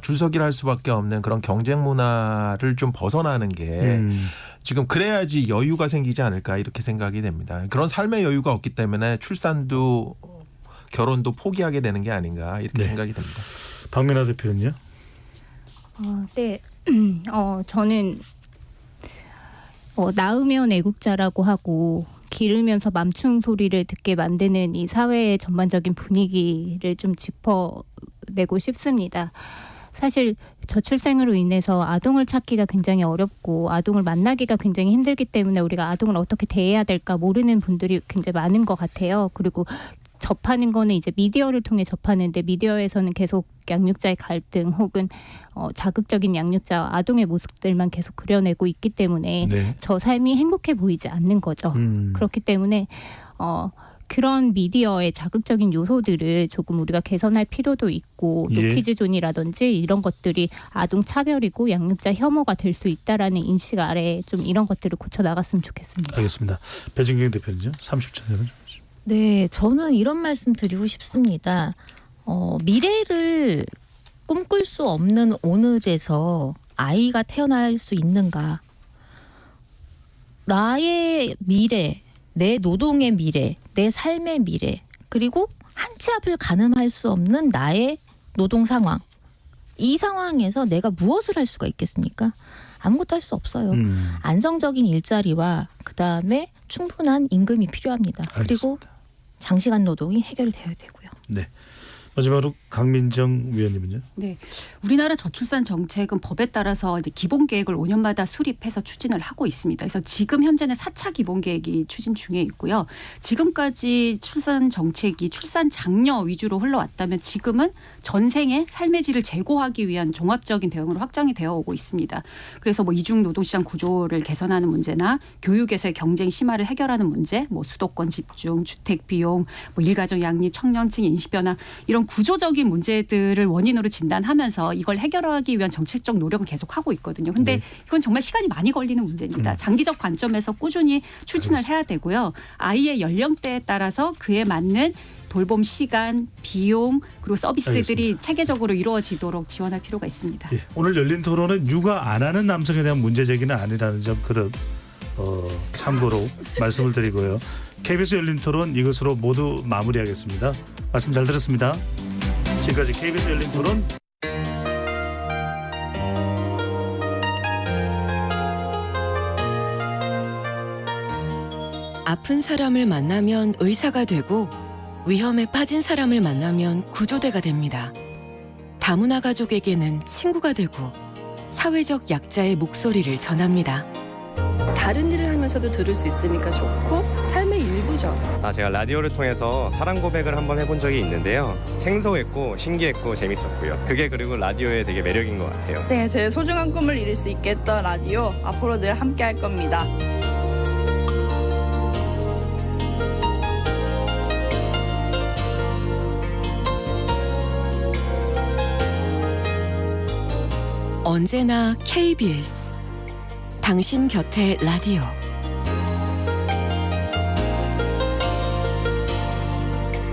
줄서기를 할 수밖에 없는 그런 경쟁 문화를 좀 벗어나는 게 지금 그래야지 여유가 생기지 않을까 이렇게 생각이 됩니다. 그런 삶의 여유가 없기 때문에 출산도 결혼도 포기하게 되는 게 아닌가 이렇게 생각이 됩니다. 박민아 대표는요? 네. 저는 낳으면 애국자라고 하고 기르면서 맘충 소리를 듣게 만드는 이 사회의 전반적인 분위기를 좀 짚어내고 싶습니다. 사실 저출생으로 인해서 아동을 찾기가 굉장히 어렵고 아동을 만나기가 굉장히 힘들기 때문에 우리가 아동을 어떻게 대해야 될까 모르는 분들이 굉장히 많은 것 같아요. 그리고 접하는 거는 이제 미디어를 통해 접하는데 미디어에서는 계속 양육자의 갈등 혹은 자극적인 양육자와 아동의 모습들만 계속 그려내고 있기 때문에 저 삶이 행복해 보이지 않는 거죠. 그렇기 때문에 그런 미디어의 자극적인 요소들을 조금 우리가 개선할 필요도 있고 노키즈존이라든지 이런 것들이 아동 차별이고 양육자 혐오가 될 수 있다라는 인식 아래 좀 이런 것들을 고쳐 나갔으면 좋겠습니다. 알겠습니다. 배진경 대표는요? 30초 내로 좀. 네, 저는 이런 말씀 드리고 싶습니다. 미래를 꿈꿀 수 없는 오늘에서 아이가 태어날 수 있는가? 나의 미래, 내 노동의 미래, 내 삶의 미래, 그리고 한 치 앞을 가늠할 수 없는 나의 노동 상황. 이 상황에서 내가 무엇을 할 수가 있겠습니까? 아무것도 할 수 없어요. 안정적인 일자리와 그다음에 충분한 임금이 필요합니다. 알겠습니다. 그리고 장시간 노동이 해결되어야 되고요. 네. 마지막으로 강민정 위원님은요? 네, 우리나라 저출산 정책은 법에 따라서 이제 기본 계획을 5년마다 수립해서 추진을 하고 있습니다. 그래서 지금 현재는 4차 기본 계획이 추진 중에 있고요. 지금까지 출산 정책이 출산 장려 위주로 흘러왔다면 지금은 전생의 삶의 질을 제고하기 위한 종합적인 대응으로 확장이 되어 오고 있습니다. 그래서 뭐 이중 노동시장 구조를 개선하는 문제나 교육에서의 경쟁 심화를 해결하는 문제, 뭐 수도권 집중, 주택 비용, 뭐 일가정 양립, 청년층 인식 변화 이런 구조적인 문제들을 원인으로 진단하면서 이걸 해결하기 위한 정책적 노력은 계속하고 있거든요. 근데 이건 정말 시간이 많이 걸리는 문제입니다. 장기적 관점에서 꾸준히 추진을 해야 되고요. 아이의 연령대에 따라서 그에 맞는 돌봄 시간, 비용 그리고 서비스들이 체계적으로 이루어지도록 지원할 필요가 있습니다. 예, 오늘 열린 토론은 육아 안 하는 남성에 대한 문제 제기는 아니라는 점 그릇 참고로 말씀을 드리고요. KBS 열린 토론 이것으로 모두 마무리하겠습니다. 말씀 잘 들었습니다. 지금까지 KBS 열린 토론 아픈 사람을 만나면 의사가 되고 위험에 빠진 사람을 만나면 구조대가 됩니다. 다문화 가족에게는 친구가 되고 사회적 약자의 목소리를 전합니다. 다른 일을 하면서도 들을 수 있으니까 좋고 삶의 일부죠. 제가 라디오를 통해서 사랑 고백을 한번 해본 적이 있는데요. 생소했고 신기했고 재밌었고요. 그게 그리고 라디오의 되게 매력인 것 같아요. 네, 제 소중한 꿈을 이룰 수 있게 했던 라디오 앞으로 늘 함께 할 겁니다. 언제나 KBS 당신 곁에 라디오